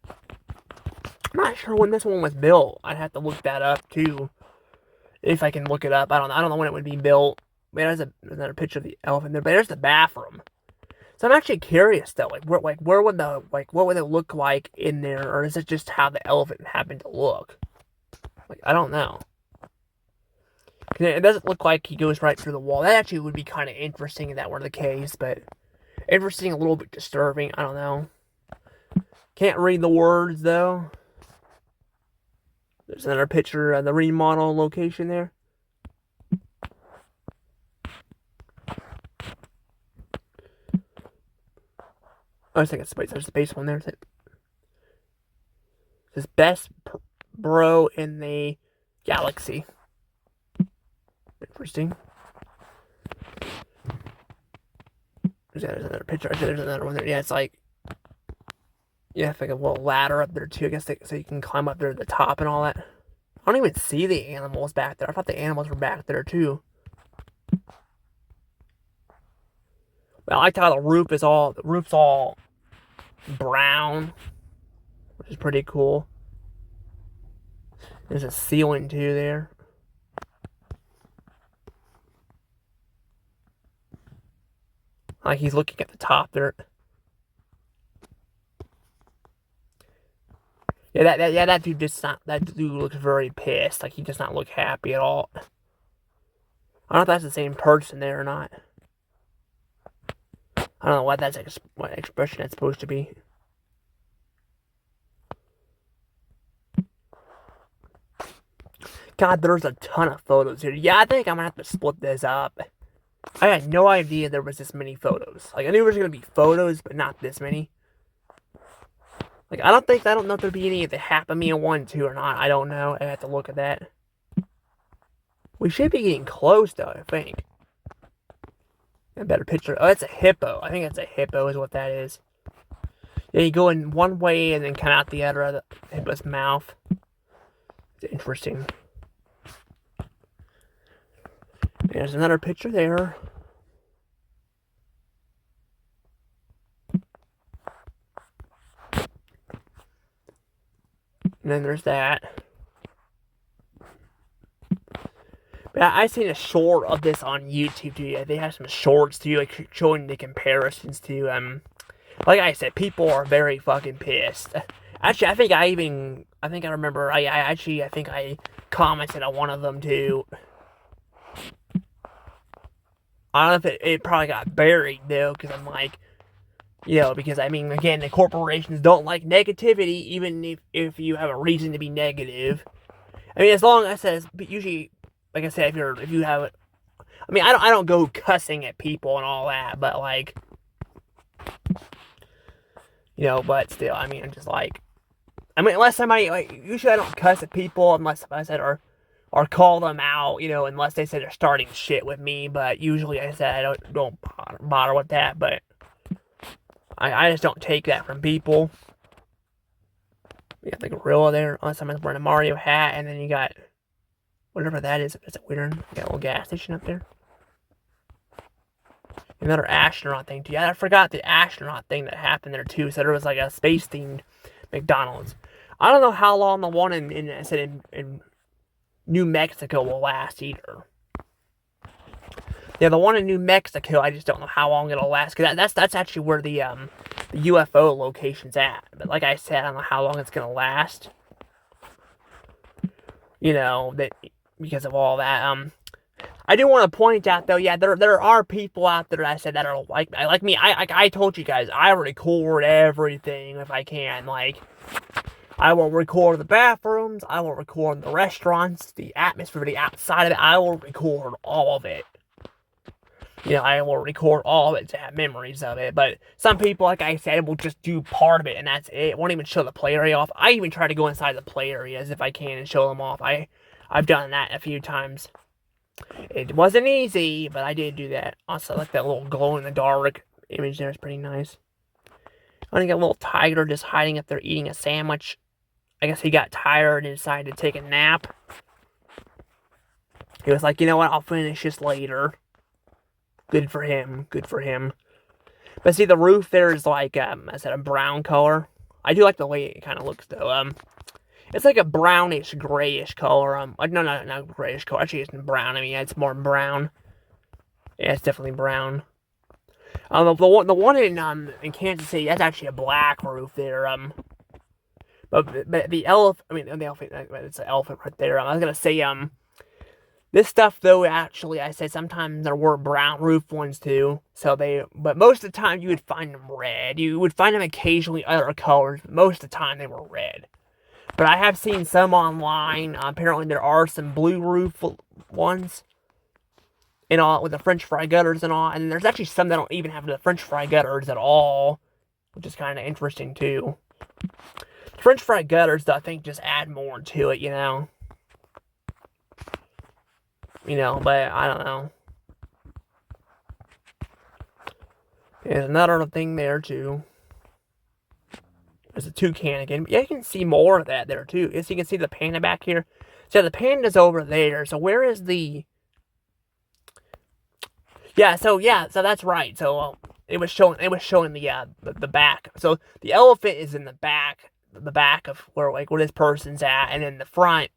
Speaker 1: I'm not sure when this one was built. I'd have to look that up, too. If I can look it up. I don't know when it would be built. there's another picture of the elephant there, but there's the bathroom. So I'm actually curious though, where would what would it look like in there, or is it just how the elephant happened to look? Like, I don't know. It doesn't look like he goes right through the wall. That actually would be kind of interesting if that were the case, but interesting, a little bit disturbing. I don't know. Can't read the words though. There's another picture of the remodel location there. Oh, I think it's space. There's the base one there. It says best bro in the galaxy. Interesting. There's another picture. There's another one there. Yeah, it's like, yeah, it's like a little ladder up there too. I guess so you can climb up there to the top and all that. I don't even see the animals back there. I thought the animals were back there too. Well, I like how the roof's all brown, which is pretty cool. There's a ceiling too there. Like he's looking at the top there. Yeah, that dude looks very pissed. Like he does not look happy at all. I don't know if that's the same person there or not. I don't know what what expression that's supposed to be. God, there's a ton of photos here. Yeah, I think I'm gonna have to split this up. I had no idea there was this many photos. Like, I knew there was gonna be photos, but not this many. Like, I don't know if there'll be any of the Happy Meal 1, 2 or not. I don't know. I have to look at that. We should be getting close, though, I think. A better picture. Oh, that's a hippo. I think that's a hippo is what that is. Yeah, you go in one way and then come out the other of the hippo's mouth. It's interesting. There's another picture there. And then there's that. But I seen a short of this on YouTube too. They have some shorts too, like showing the comparisons to like I said, people are very fucking pissed. Actually, I think I remember I think I commented on one of them too. I don't know if it probably got buried though, because I'm like, because I mean, again, the corporations don't like negativity, even if you have a reason to be negative. I mean, as long as it says, but usually, like I said, if you have it, I mean, I don't go cussing at people and all that, but like, but still, I mean, I'm just like, I mean, unless somebody, like, usually I don't cuss at people unless I said, or call them out, unless they say they're starting shit with me, but usually I said I don't bother with that, but I just don't take that from people. You got the gorilla there, unless someone's wearing a Mario hat, and then you got whatever that is, if it's a weird, you got a little gas station up there. Another astronaut thing too. Yeah, I forgot the astronaut thing that happened there too. So there was like a space themed McDonald's. I don't know how long the one in New Mexico will last either. Yeah, the one in New Mexico, I just don't know how long it'll last. Cause that's actually where the UFO location's at. But like I said, I don't know how long it's gonna last. That because of all that. I do want to point out though, yeah, there are people out there I said that are like me. I told you guys, I record everything if I can. Like, I will record the bathrooms, I will record the restaurants, the atmosphere, the outside of it. I will record all of it. I will record all of it to have memories of it. But some people, like I said, will just do part of it and that's it. Won't even show the play area off. I even try to go inside the play areas if I can and show them off. I've done that a few times. It wasn't easy, but I did do that. Also, like that little glow-in-the-dark image there is pretty nice. I think a little tiger just hiding up there eating a sandwich. I guess he got tired and decided to take a nap. He was like, you know what, I'll finish this later. Good for him. Good for him. But see, the roof there is like, I said, a brown color. I do like the way it kind of looks, though. It's like a brownish, grayish color. No, not grayish color. Actually, it's brown. I mean, yeah, it's more brown. Yeah, it's definitely brown. The one in Kansas City, that's actually a black roof there. But the elephant, I mean the elephant, it's an elephant right there. I was gonna say this stuff though, actually, I said sometimes there were brown roof ones too. But most of the time you would find them red. You would find them occasionally other colors. But most of the time they were red. But I have seen some online. Apparently there are some blue roof ones. And all with the French fry gutters and all. And there's actually some that don't even have the French fry gutters at all, which is kind of interesting too. French fry gutters, I think, just add more to it, you know. But I don't know. There's another thing there too. There's a toucan again. But yeah, you can see more of that there too. Yes, you can see the panda back here. So the panda's over there. So where is the? Yeah, so that's right. So it was showing the back. So the elephant is in the back of where this person's at, and then the front,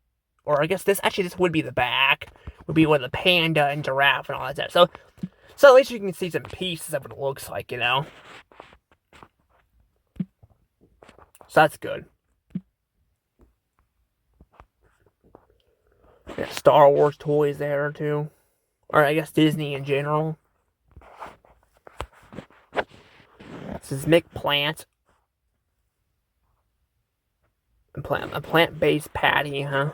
Speaker 1: or I guess this would be the back, would be where the panda and giraffe and all that stuff. So at least you can see some pieces of what it looks like, you know. So that's good. Yeah, Star Wars toys there too, or I guess Disney in general. This is Mick Plant. A plant-based patty, huh?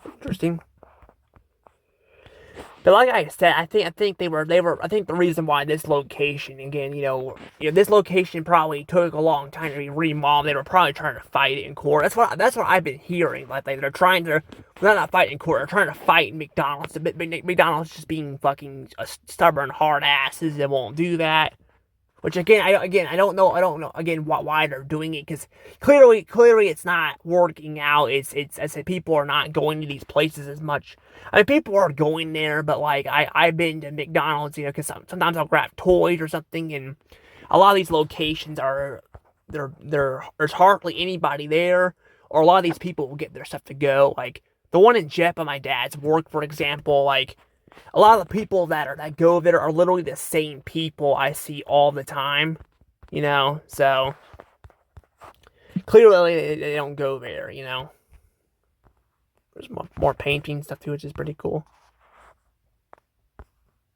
Speaker 1: Interesting. But like I said, I think they were. I think the reason why this location again, this location probably took a long time to be remodeled. They were probably trying to fight it in court. That's what I've been hearing. Like they're trying to, they're not fighting in court. They're trying to fight McDonald's. McDonald's just being fucking stubborn hard asses that won't do that. Which I don't know again why they're doing it, because clearly it's not working out. It's I said people are not going to these places as much. I mean, people are going there, but like I've been to McDonald's, because sometimes I'll grab toys or something, and a lot of these locations are there's hardly anybody there, or a lot of these people will get their stuff to go. Like the one in Jeff at my dad's work, for example, like. A lot of the people that go there are literally the same people I see all the time, so clearly they don't go there, There's more painting stuff too, which is pretty cool.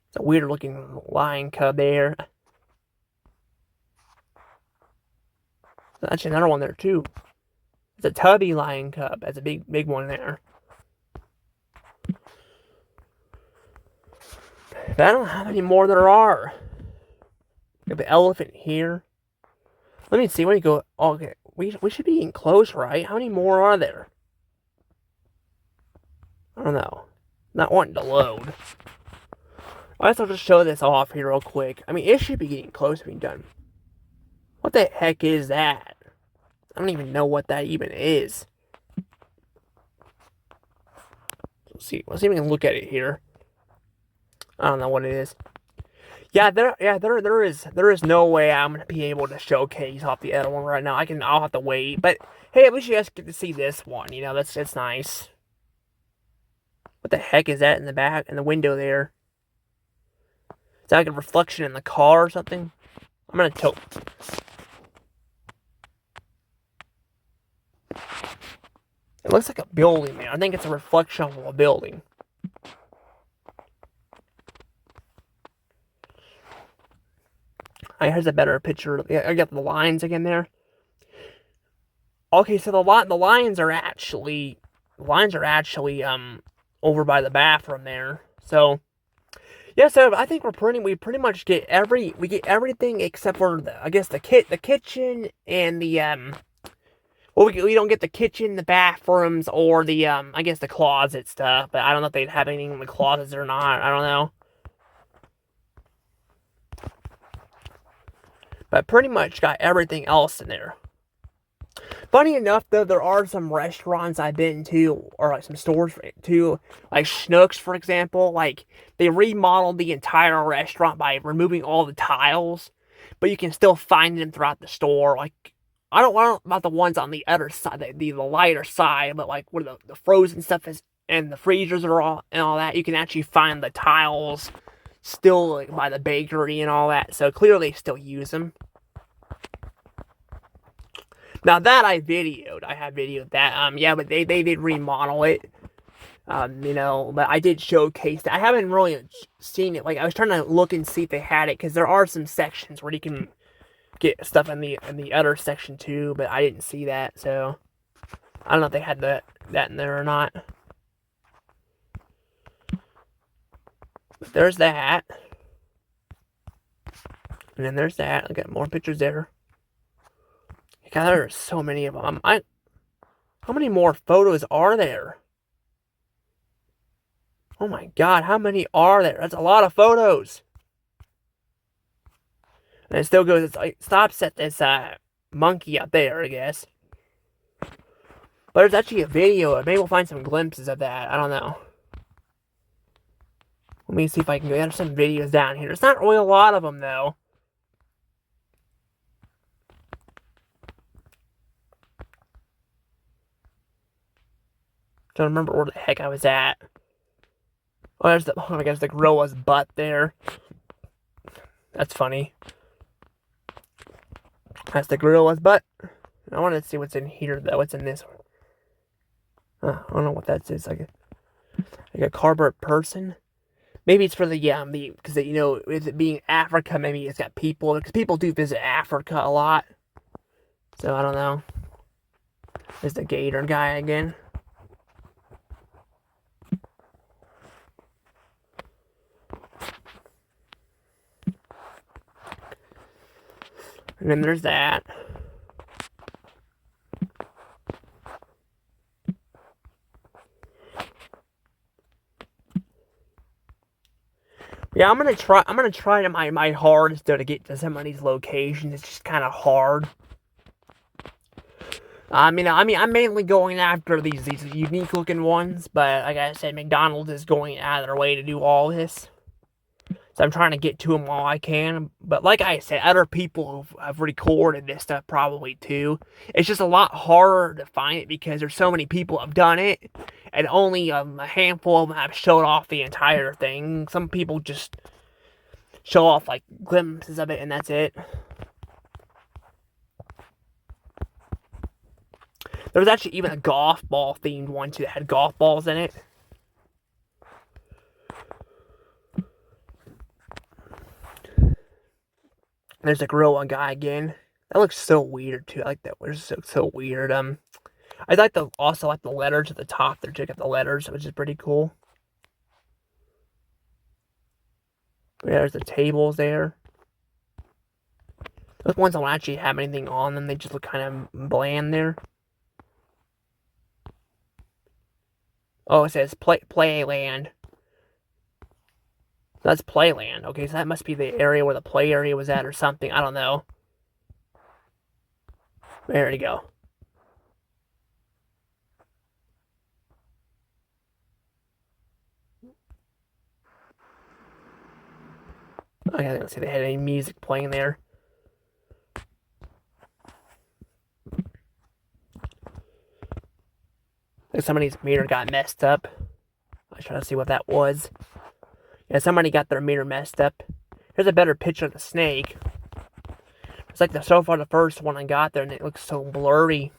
Speaker 1: It's a weird looking lion cub there. There's actually another one there too. It's a tubby lion cub. That's a big one there. But I don't know how many more there are. We have the elephant here. Let me see. When you go, okay, we should be getting close, right? How many more are there? I don't know. Not wanting to load. I guess I'll just show this off here real quick. I mean, it should be getting close to being done. What the heck is that? I don't even know what that even is. Let's see if we can look at it here. I don't know what it is. There is no way I'm gonna be able to showcase off the other one right now. I'll have to wait. But hey, at least you guys get to see this one. That's nice. What the heck is that in the back, in the window there? Is that like a reflection in the car or something? I'm gonna tilt. It looks like a building there. I think it's a reflection of a building. Here's a better picture. I got the lines again there. Okay, so the lines are actually over by the bathroom there. So yeah, so I think we pretty much get everything except for the kitchen and the well, we don't get the kitchen, the bathrooms, or the the closet stuff. But I don't know if they'd have anything in the closets or not. I don't know. But pretty much got everything else in there. Funny enough, though, there are some restaurants I've been to, or like some stores too, like Schnucks, for example. Like they remodeled the entire restaurant by removing all the tiles, but you can still find them throughout the store. Like I don't know about the ones on the other side, the lighter side, but like where the frozen stuff is and the freezers are all and all that, you can actually find the tiles still like, by the bakery and all that. So clearly, they still use them. Now that I had videoed that. Yeah, but they did remodel it. But I did showcase that. I haven't really seen it. Like I was trying to look and see if they had it because there are some sections where you can get stuff in the other section too, but I didn't see that. So I don't know if they had that in there or not. But there's that, and then there's that. I got more pictures there. God, there are so many of them. How many more photos are there? Oh my God, how many are there? That's a lot of photos. And it still goes, it stops at this monkey up there, I guess. But there's actually a video. Maybe we'll find some glimpses of that. I don't know. Let me see if I can go. There's some videos down here. There's not really a lot of them, though. Don't remember where the heck I was at. Oh, I guess the gorilla's butt there. That's funny. That's the gorilla's butt. I want to see what's in here, though. What's in this one? I don't know what that is. Like a cardboard person. Maybe it's for because with it being Africa, maybe it's got people, because people do visit Africa a lot. So I don't know. There's the gator guy again. And then there's that. Yeah, I'm gonna try my hardest to get to some of these locations. It's just kind of hard. I'm mainly going after these unique looking ones, but like I said, McDonald's is going out of their way to do all this. So I'm trying to get to them while I can. But like I said, other people have recorded this stuff probably too. It's just a lot harder to find it because there's so many people have done it. And only a handful of them have showed off the entire thing. Some people just show off like glimpses of it and that's it. There was actually even a golf ball themed one too that had golf balls in it. There's the gorilla guy again. That looks so weird too. I like that. It's so weird. I also like the letters at the top there. Check out the letters, which is pretty cool. Yeah, there's the tables there. Those ones don't actually have anything on them. They just look kind of bland there. Oh, it says Playland. That's Playland. Okay, so that must be the area where the play area was at or something. I don't know. There you go. Okay, I don't see they had any music playing there. Like somebody's meter got messed up. I was trying to see what that was. Yeah, somebody got their meter messed up. Here's a better picture of the snake. It's like so far the first one I got there, and it looks so blurry.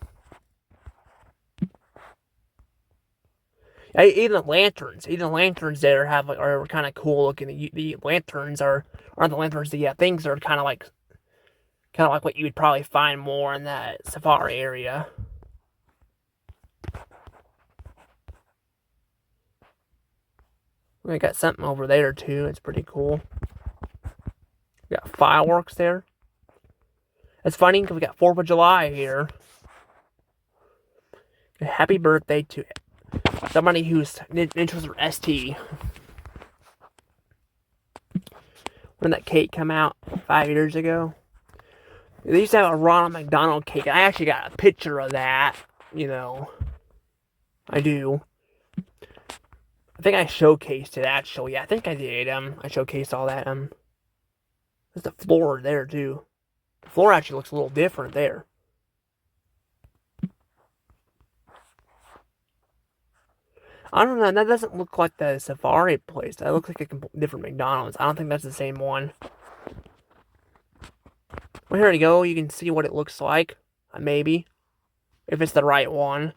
Speaker 1: Even the lanterns there are kind of cool looking. The lanterns aren't the lanterns. The things are kind of like what you would probably find more in that safari area. We got something over there too. It's pretty cool. We got fireworks there. It's funny because we got 4th of July here. Happy birthday to somebody whose initials are ST. When did that cake come out? 5 years ago? They used to have a Ronald McDonald cake. I actually got a picture of that. I do. I think I showcased it actually. Yeah, I think I did. I showcased all that. There's the floor there too. The floor actually looks a little different there. I don't know. That doesn't look like the safari place. That looks like a different McDonald's. I don't think that's the same one. Well, here we go. You can see what it looks like. Maybe. If it's the right one.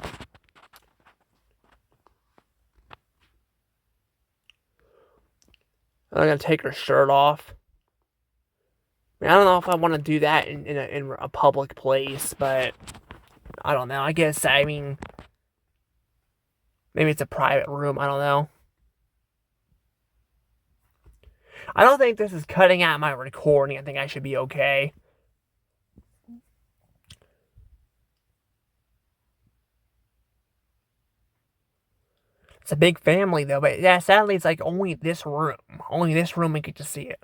Speaker 1: I'm gonna take her shirt off. I mean, I don't know if I want to do that in a public place, but I don't know. I guess, I mean, maybe it's a private room. I don't know. I don't think this is cutting out my recording. I think I should be okay. It's a big family, though, but yeah, sadly, it's like only this room. Only this room we get to see it.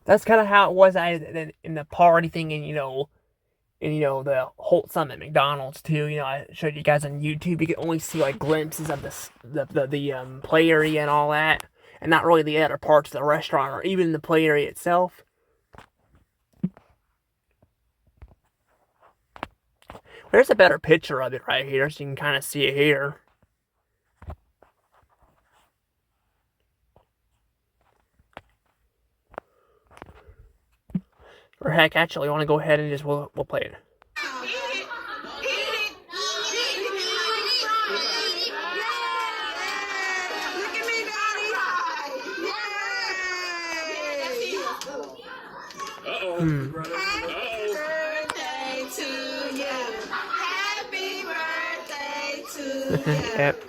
Speaker 1: That's kind of how it was in the party thing, and the whole summit McDonald's too. I showed you guys on YouTube. You can only see like glimpses of the play area and all that, and not really the other parts of the restaurant or even the play area itself. There's a better picture of it right here, so you can kind of see it here. Or heck, actually, I want to go ahead and we'll play it.
Speaker 2: Happy birthday to you. Happy birthday to you.
Speaker 1: Yep.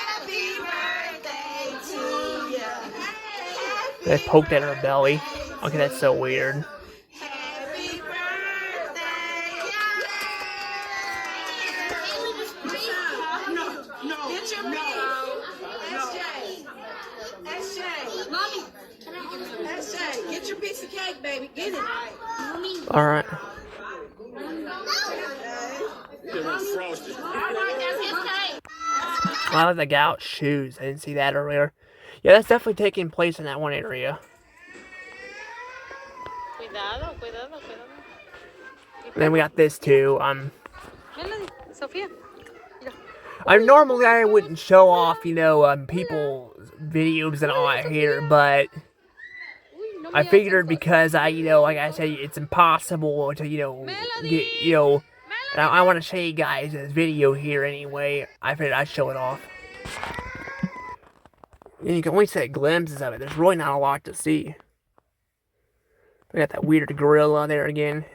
Speaker 2: Happy birthday to you.
Speaker 1: They poked at her belly. Okay, that's so weird.
Speaker 2: Happy birthday. No. Get your SJ. Mommy. SJ, get your piece of cake, baby. Get it.
Speaker 1: Alright. I like the gout shoes. I didn't see that earlier. Yeah, that's definitely taking place in that one area.
Speaker 3: Cuidado.
Speaker 1: And then we got this too.
Speaker 3: Sofía.
Speaker 1: Normally I wouldn't show off, people's videos and all that here, but I figured because like I said, it's impossible to, get, and I want to show you guys this video here anyway. I figured I'd show it off. And you can only see glimpses of it. There's really not a lot to see. We got that weird gorilla there again.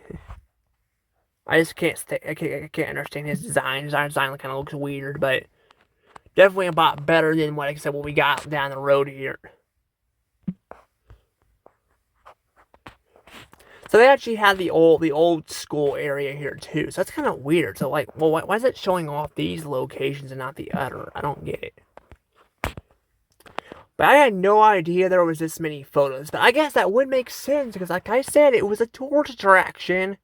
Speaker 1: I just can't I can't understand his design. His design kind of looks weird, but definitely a lot better than what we got down the road here. So they actually have the old school area here too. So that's kind of weird. So like, well, why is it showing off these locations and not the other? I don't get it. But I had no idea there was this many photos. But I guess that would make sense because, like I said, it was a tourist attraction.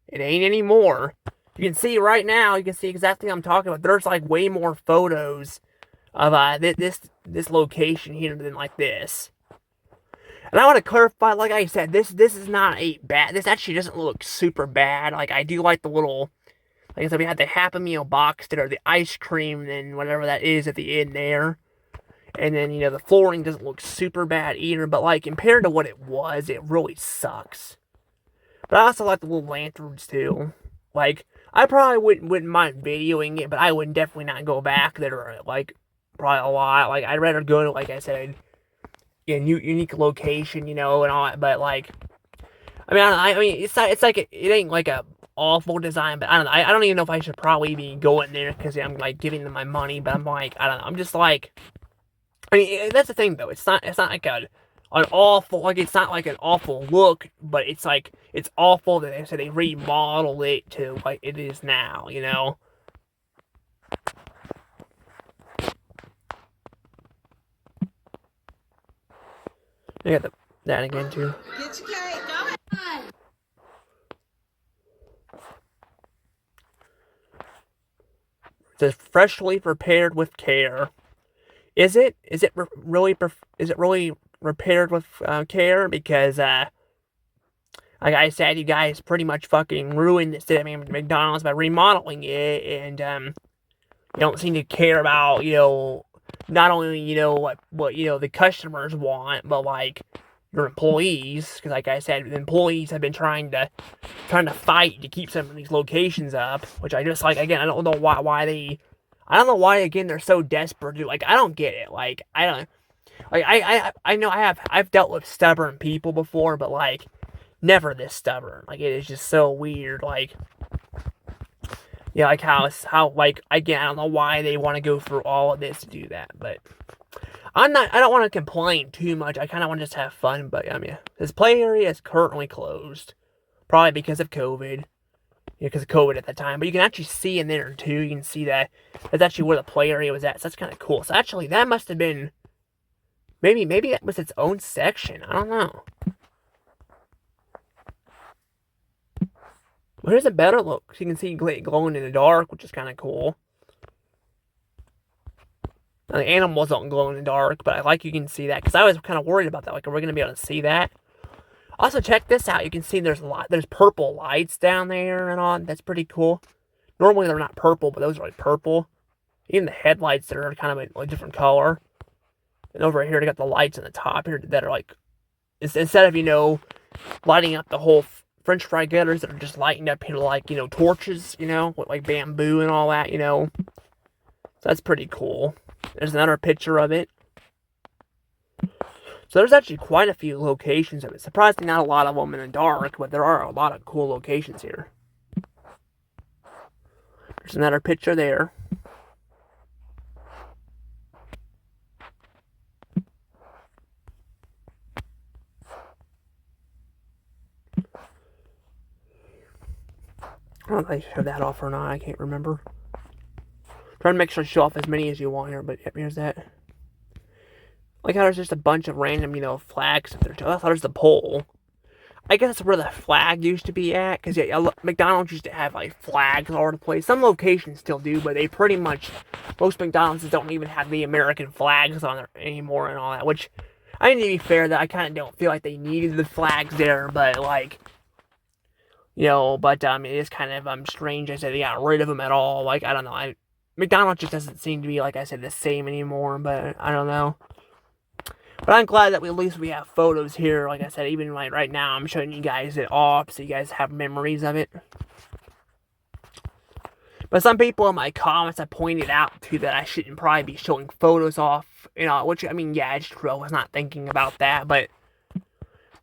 Speaker 1: It ain't anymore. You can see right now. You can see exactly what I'm talking about. There's like way more photos of this location here than like this. And I want to clarify, like I said, this is not a bad. This actually doesn't look super bad. Like I do like the little, like I said, we had the Happy Meal box there, the ice cream, and whatever that is at the end there. And then, the flooring doesn't look super bad either, but like compared to what it was, it really sucks. But I also like the little lanterns too. Like, I probably wouldn't mind videoing it, but I would definitely not go back there, like, probably a lot. Like, I'd rather go to, like I said, a unique location, and all that, but like, I mean, it's like, it ain't like a awful design, but I don't even know if I should probably be going there, because I'm, like, giving them my money, but I'm like, I don't know, I'm just like, I mean, that's the thing, though, it's not like an awful, like, it's not like an awful look, but it's like, it's awful that they said they remodeled it to, like, it is now, You got that again, too.
Speaker 2: Get your cake. Go ahead.
Speaker 1: It says freshly prepared with care. Is it really prepared with care? Because I Like I said, you guys pretty much fucking ruined this. I mean, McDonald's by remodeling it, and you don't seem to care about, not only, what the customers want, but like your employees. Because like I said, the employees have been trying to fight to keep some of these locations up, which I just like. Again, I don't know I don't know why again they're so desperate to, like, I don't get it. Like, I don't like I know I've dealt with stubborn people before, but like never this stubborn. Like, it is just so weird. Like, yeah, like how like, again, I don't know why they want to go through all of this to do that, but I don't want to complain too much. I kind of want to just have fun. But I mean, this play area is currently closed, probably because of COVID. Yeah, because of COVID at the time. But you can actually see in there too. You can see that that's actually where the play area was at. So that's kind of cool. So actually, that must have been maybe that was its own section. I don't know. But here's a better look. So you can see glowing in the dark, which is kind of cool. Now, the animals don't glow in the dark, but I like you can see that because I was kind of worried about that. Like, are we gonna be able to see that? Also, check this out. You can see there's purple lights down there and all. That's pretty cool. Normally they're not purple, but those are like purple. Even the headlights that are kind of a different color. And over here, they got the lights on the top here that are like, instead of lighting up the whole French fry gutters, that are just lighting up here like torches, with like bamboo and all that, So that's pretty cool. There's another picture of it. So there's actually quite a few locations of it. Surprisingly, not a lot of them in the dark, but there are a lot of cool locations here. There's another picture there. I don't know if I showed that off or not. I can't remember. Trying to make sure to show off as many as you want here, but yep, here's that. Like how there's just a bunch of random, flags. I thought there's the pole. I guess that's where the flag used to be at. Because, yeah, McDonald's used to have, like, flags all over the place. Some locations still do, but they pretty much, most McDonald's don't even have the American flags on there anymore and all that. Which, I need to be fair that I kind of don't feel like they needed the flags there, but, like, it is kind of strange. I said they got rid of them at all. Like, I don't know. McDonald's just doesn't seem to be, like I said, the same anymore, but I don't know. But I'm glad that at least we have photos here. Like I said, even like right now, I'm showing you guys it off so you guys have memories of it. But some people in my comments have pointed out too that I shouldn't probably be showing photos off, which, I mean, yeah, it's true. I was not thinking about that, but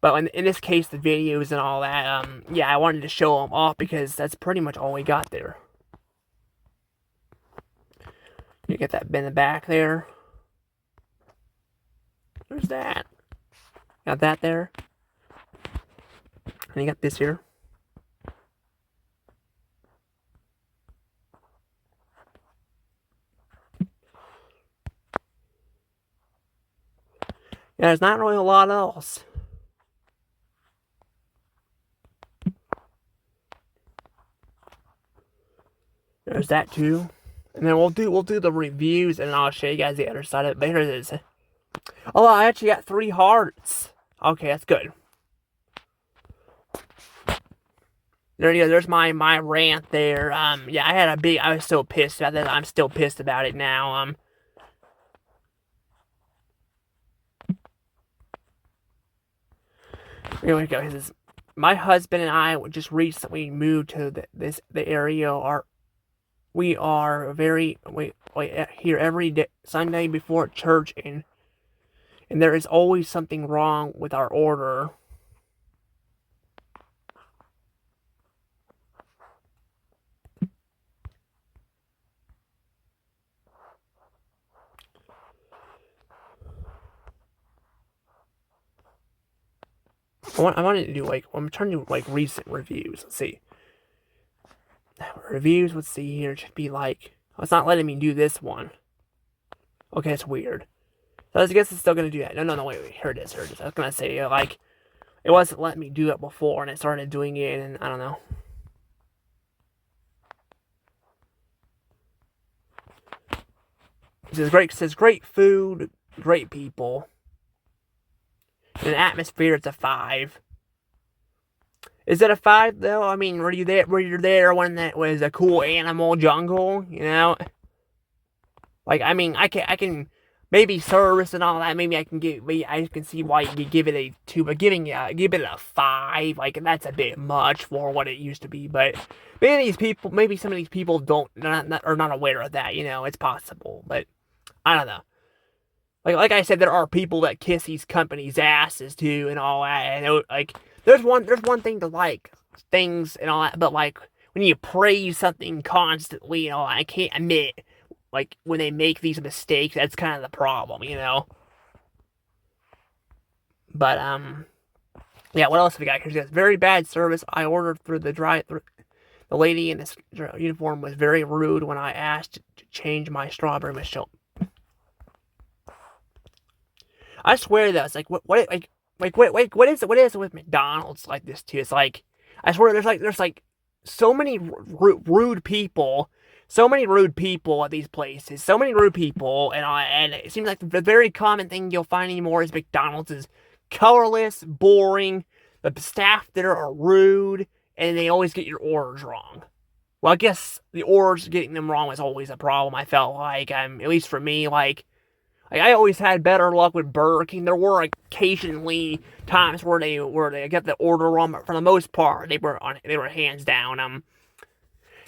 Speaker 1: in this case, the videos and all that, yeah, I wanted to show them off because that's pretty much all we got there. You get that in the back there. There's that. Got that there. And you got this here. Yeah, there's not really a lot else. There's that too. And then we'll do the reviews and I'll show you guys the other side of it. But here it is. Oh, I actually got 3 hearts. Okay, that's good. There you go. There's my rant there. Yeah, I was so pissed about that. I'm still pissed about it now. Here we go. He says, my husband and I just recently moved to the area. We are here every day, Sunday before church, and there is always something wrong with our order. I wanted to do I'm trying to do recent reviews. Let's see. Reviews, let's see here. It should be oh, it's not letting me do this one. Okay, it's weird. So I guess it's still gonna do that. No, wait, here it is. I was gonna say, it wasn't letting me do it before, and I started doing it, and I don't know. It says great food, great people. And atmosphere, it's a 5. Is it a 5 though? I mean, were you there? Were you there when that was a cool animal jungle? You know, like I mean, I can maybe service and all that. Maybe I can give. Maybe I can see why you give it a 2, but give it a 5, like that's a bit much for what it used to be. But maybe some of these people are not aware of that. You know, it's possible, but I don't know. Like I said, there are people that kiss these companies' asses too and all that. And like there's one thing to like things and all that, but like when you praise something constantly, you know, I can't admit like when they make these mistakes, that's kind of the problem, you know. But yeah. What else have we got here? She has very bad service. I ordered through the drive. The lady in this uniform was very rude when I asked to change my strawberry milkshake. I swear though, it's like what is it with McDonald's like this too? It's like I swear there's like so many rude people, so many rude people at these places, so many rude people, and it seems like the very common thing you'll find anymore is McDonald's is colorless, boring. The staff there are rude, and they always get your orders wrong. Well, I guess the orders getting them wrong was always a problem. I felt like at least for me, like I always had better luck with Burger King. There were occasionally times where they got the order wrong, but for the most part, they were hands down.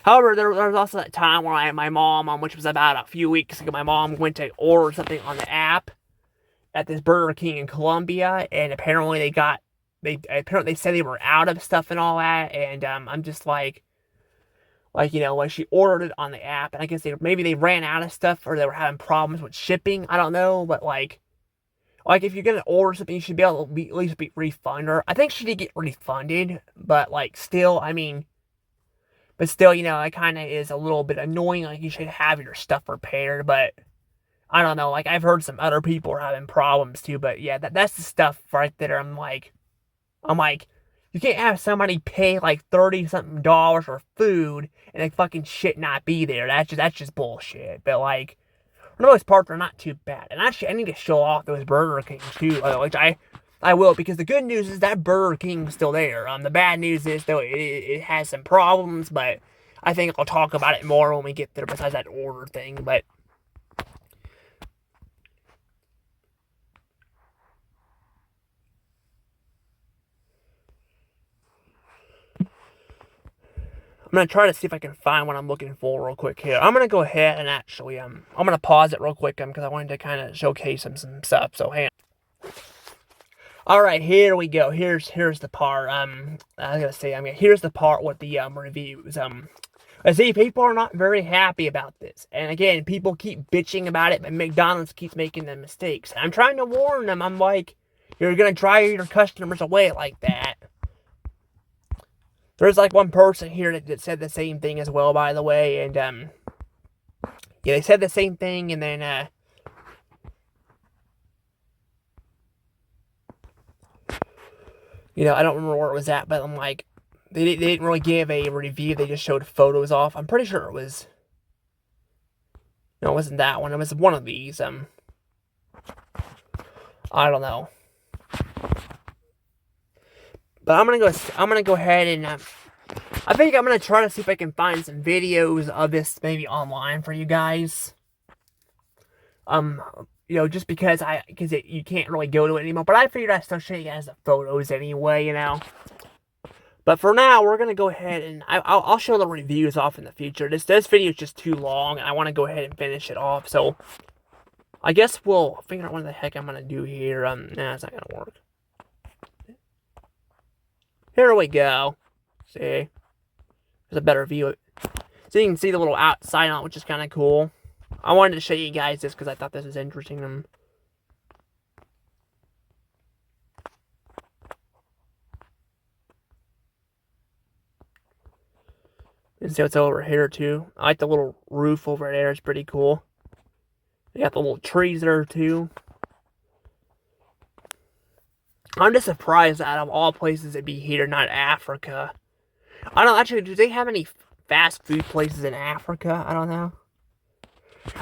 Speaker 1: However, there was also that time where my mom, which was about a few weeks ago, my mom went to order something on the app at this Burger King in Columbia, and apparently they said they were out of stuff and all that, and I'm just like, you know, like she ordered it on the app, and I guess maybe they ran out of stuff or they were having problems with shipping. I don't know, but like if you're gonna order something, you should be able to at least be refunded. I think she did get refunded, but like still, I mean, but still, you know, it kind of is a little bit annoying. Like you should have your stuff prepared, but I don't know. Like I've heard some other people are having problems too, but yeah, that's the stuff right there. I'm like, you can't have somebody pay like $30 something for food and like fucking shit not be there. That's just bullshit. But like, for the most part, they're not too bad. And actually, I need to show off those Burger Kings too, which I will, because the good news is that Burger King's still there. The bad news is though it has some problems, but I think I'll talk about it more when we get there. Besides that order thing, but. I'm gonna try to see if I can find what I'm looking for real quick here. I'm gonna go ahead and actually I'm gonna pause it real quick because I wanted to kind of showcase some stuff. So hang on. All right, here we go. Here's the part. Here's the part with the reviews. I see people are not very happy about this, and again, people keep bitching about it, but McDonald's keeps making the mistakes. And I'm trying to warn them. I'm like, you're gonna drive your customers away like that. There's like one person here that said the same thing as well, by the way, and yeah, they said the same thing, and then you know, I don't remember where it was at, but I'm like, they didn't really give a review. They just showed photos off. I'm pretty sure it was. No, it wasn't that one. It was one of these. I don't know. But I'm gonna go ahead and I think I'm gonna try to see if I can find some videos of this maybe online for you guys. You know, just because you can't really go to it anymore. But I figured I'd still show you guys the photos anyway, you know. But for now, we're gonna go ahead and I'll show the reviews off in the future. This video is just too long, and I want to go ahead and finish it off. So I guess we'll figure out what the heck I'm gonna do here. Nah, it's not gonna work. Here we go. See, there's a better view. So you can see the little outside on it, which is kind of cool. I wanted to show you guys this because I thought this was interesting. And see what's over here too. I like the little roof over there. It's pretty cool. They got the little trees there too. I'm just surprised that out of all places it'd be here, not Africa. I don't actually. Do they have any fast food places in Africa? I don't know.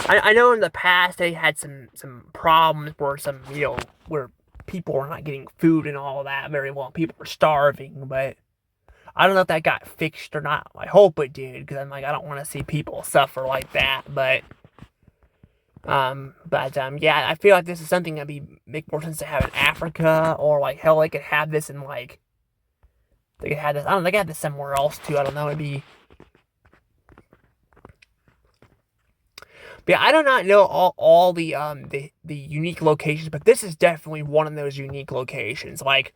Speaker 1: I know in the past they had some problems where where people were not getting food and all that very well. People were starving, but I don't know if that got fixed or not. I hope it did, because I'm like, I don't want to see people suffer like that. Yeah, I feel like this is something that'd make more sense to have in Africa, or like hell, they could have this in like they could have this. I don't know, they could have this somewhere else too. I don't know. It'd be. But yeah, I do not know all the unique locations, but this is definitely one of those unique locations. Like,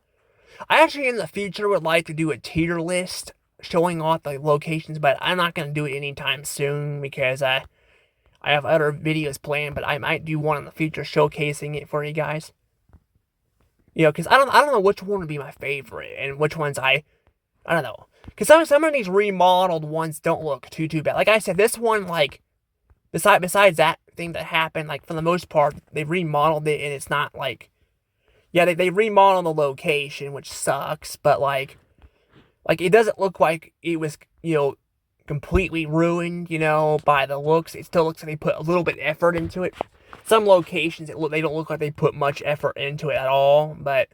Speaker 1: I actually in the future would like to do a tier list showing off the locations, but I'm not gonna do it anytime soon because I have other videos planned, but I might do one in the future showcasing it for you guys. You know, because I don't know which one would be my favorite and which ones I don't know. Because some of these remodeled ones don't look too bad. Like I said, this one, like, besides that thing that happened, like, for the most part, they remodeled it and it's not like, yeah, they remodeled the location, which sucks, but like it doesn't look like it was, completely ruined, by the looks. It still looks like they put a little bit of effort into it. Some locations, they don't look like they put much effort into it at all, but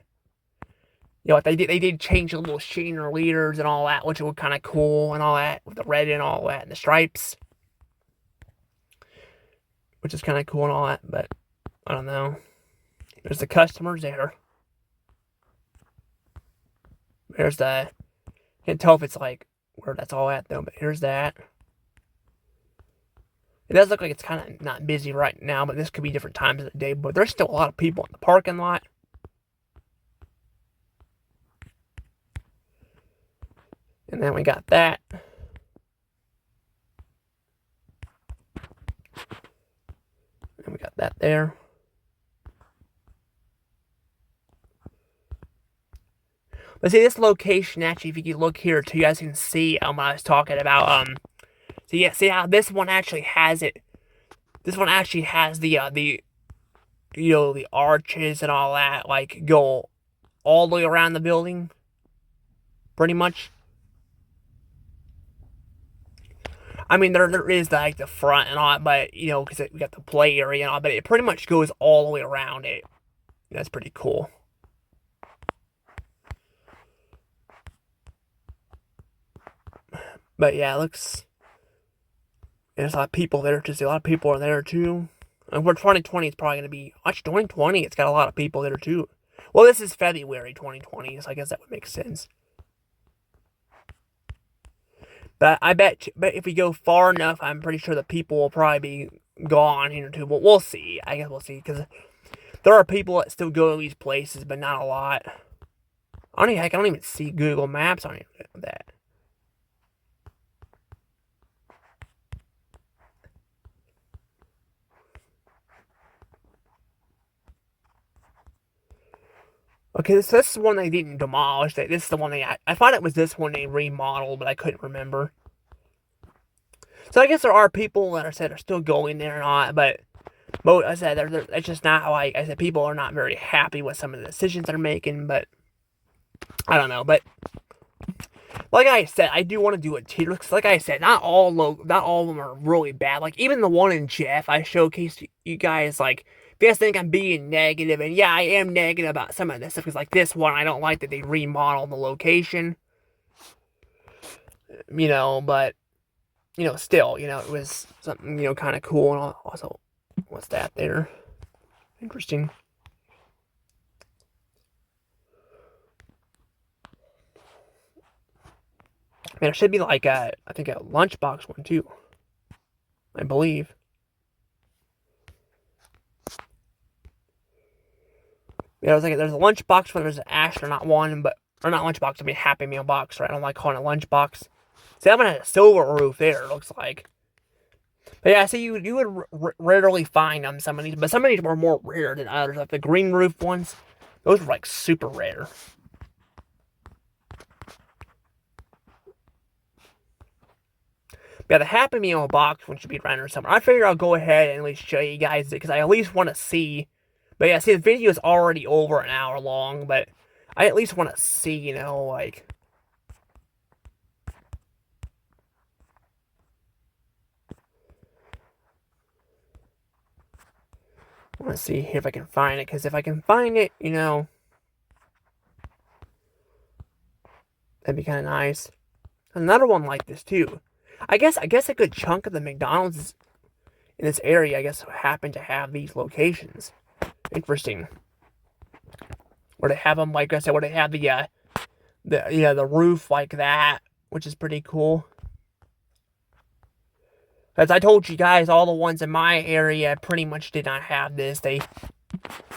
Speaker 1: they did change the little Sheener leaders and all that, which was kind of cool and all that, with the red and all that, and the stripes, which is kind of cool and all that, but I don't know. There's the customers there. There's the, can't tell if it's like where that's all at though, but here's that. It does look like it's kind of not busy right now, but this could be different times of the day, but there's still a lot of people in the parking lot. And then we got that. And we got that there. But see, this location, actually, if you can look here too, you guys can see what I was talking about. So yeah, see how this one actually has it. This one actually has the arches and all that, like, go all the way around the building, pretty much. I mean, there is like the front and all that, but because we got the play area and all, but it pretty much goes all the way around it. That's pretty cool. But yeah, it looks. There's a lot of people there too. A lot of people are there too. And for 2020, it's probably gonna be. Actually, 2020, it's got a lot of people there too. Well, this is February 2020, so I guess that would make sense. But I bet if we go far enough, I'm pretty sure the people will probably be gone here too. But we'll see. I guess we'll see, because there are people that still go to these places, but not a lot. I don't even see Google Maps on that. Okay, this is the one they didn't demolish. This is the one I thought it was this one they remodeled, but I couldn't remember. So I guess there are people that are still going there or not, but I said it's just not how I said people are not very happy with some of the decisions they're making, but I don't know. But like I said, I do want to do a tier list. Like I said, not all of them are really bad. Like, even the one in Jeff, I showcased you guys, like, if you guys think I'm being negative, and yeah, I am negative about some of this stuff, because like this one, I don't like that they remodeled the location. But still, it was something, kind of cool. And also, what's that there? Interesting. Man, it should be like I think a lunchbox one too, I believe. Yeah, there's a lunchbox one, there's an astronaut one, or not lunchbox, I mean Happy Meal box, right? I don't like calling it lunchbox. See, that one had a silver roof there, it looks like. But yeah, see, you would rarely find some of these, but some of these were more rare than others. Like the green roof ones, those were like super rare. Yeah, the Happy Meal box one should be around or somewhere. I figure I'll go ahead and at least show you guys it, because I at least want to see. But yeah, see, the video is already over an hour long, but I at least want to see, like. I want to see if I can find it, because if I can find it, that'd be kind of nice. Another one like this too. I guess a good chunk of the McDonald's in this area, I guess, happen to have these locations. Interesting. Where they have them, like I said, where they have the roof like that, which is pretty cool. As I told you guys, all the ones in my area pretty much did not have this. They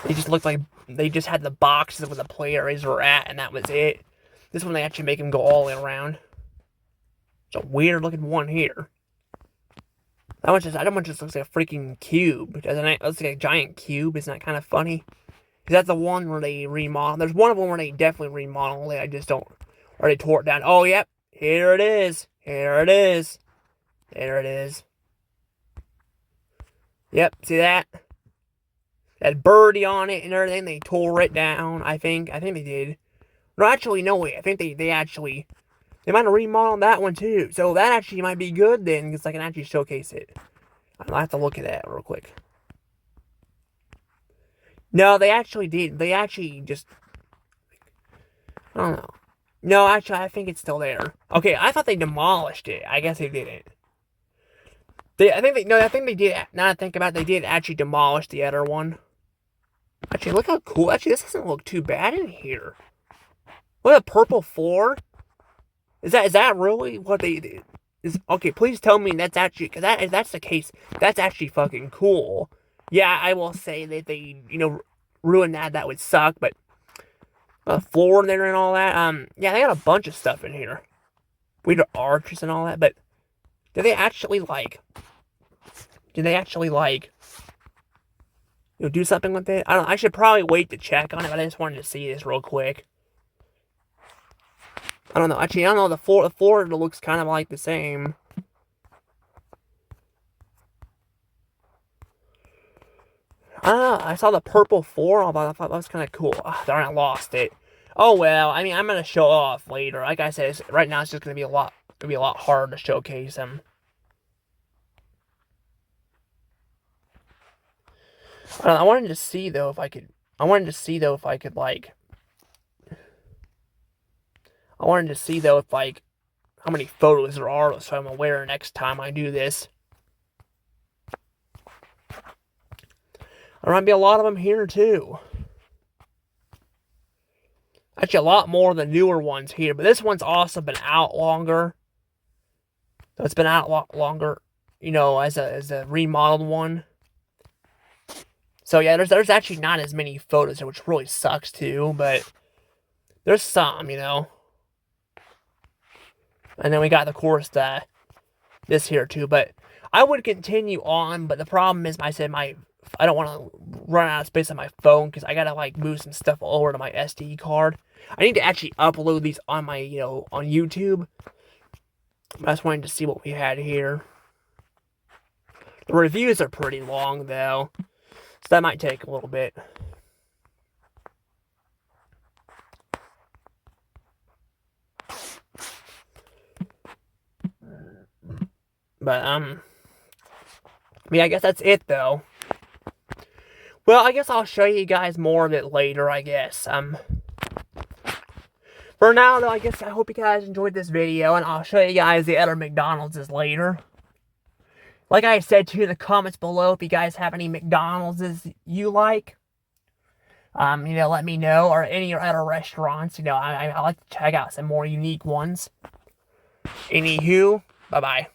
Speaker 1: just looked like they just had the boxes where the play areas were at, and that was it. This one they actually make them go all the way around. It's a weird looking one here. That one just looks like a freaking cube, doesn't it? It looks like a giant cube. Isn't that kind of funny? Because that's the one where they remodel. There's one of them where they definitely remodel it. I just don't. Or they tore it down. Oh, yep. Here it is. Here it is. There it is. Yep, see that? That birdie on it and everything. They tore it down, I think. I think they did. No, actually, no way. I think they might have remodeled that one too. So that actually might be good then, because I can actually showcase it. I'll have to look at that real quick. No, they actually did. They actually just... I don't know. No, actually, I think it's still there. Okay, I thought they demolished it. I guess they didn't. I think they did. Now that I think about it, they did actually demolish the other one. Actually, look how cool. Actually, this doesn't look too bad in here. What, a purple floor? Is that really what they did? Okay, please tell me that's actually, because if that's the case, that's actually fucking cool. Yeah, I will say that they, ruined that. That would suck, but floor there and all that. Yeah, they got a bunch of stuff in here. We got arches and all that, but did they actually do something with it? I don't know. I should probably wait to check on it, but I just wanted to see this real quick. I don't know. Actually, I don't know. The floor looks kind of like the same. I don't know. I saw the purple floor. I thought that was kind of cool. Oh, darn, I lost it. Oh well. I mean, I'm gonna show off later. Like I said, right now it's just gonna be a lot harder to showcase them. I wanted to see though if I could. I wanted to see though if how many photos there are, so I'm aware next time I do this. There might be a lot of them here too. Actually, a lot more of the newer ones here, but this one's also been out longer. So it's been out a lot longer, as a remodeled one. So yeah, there's actually not as many photos here, which really sucks too, but there's some, And then we got, of course, this here too, but I would continue on, but the problem is, I don't want to run out of space on my phone, because I gotta, move some stuff over to my SD card. I need to actually upload these on my, on YouTube. I just wanted to see what we had here. The reviews are pretty long, though, so that might take a little bit. But, I guess that's it, though. Well, I guess I'll show you guys more of it later, I guess. For now, though, I hope you guys enjoyed this video, and I'll show you guys the other McDonald's later. Like I said, too, in the comments below, if you guys have any McDonald's you like, let me know, or any other restaurants, I like to check out some more unique ones. Anywho, bye-bye.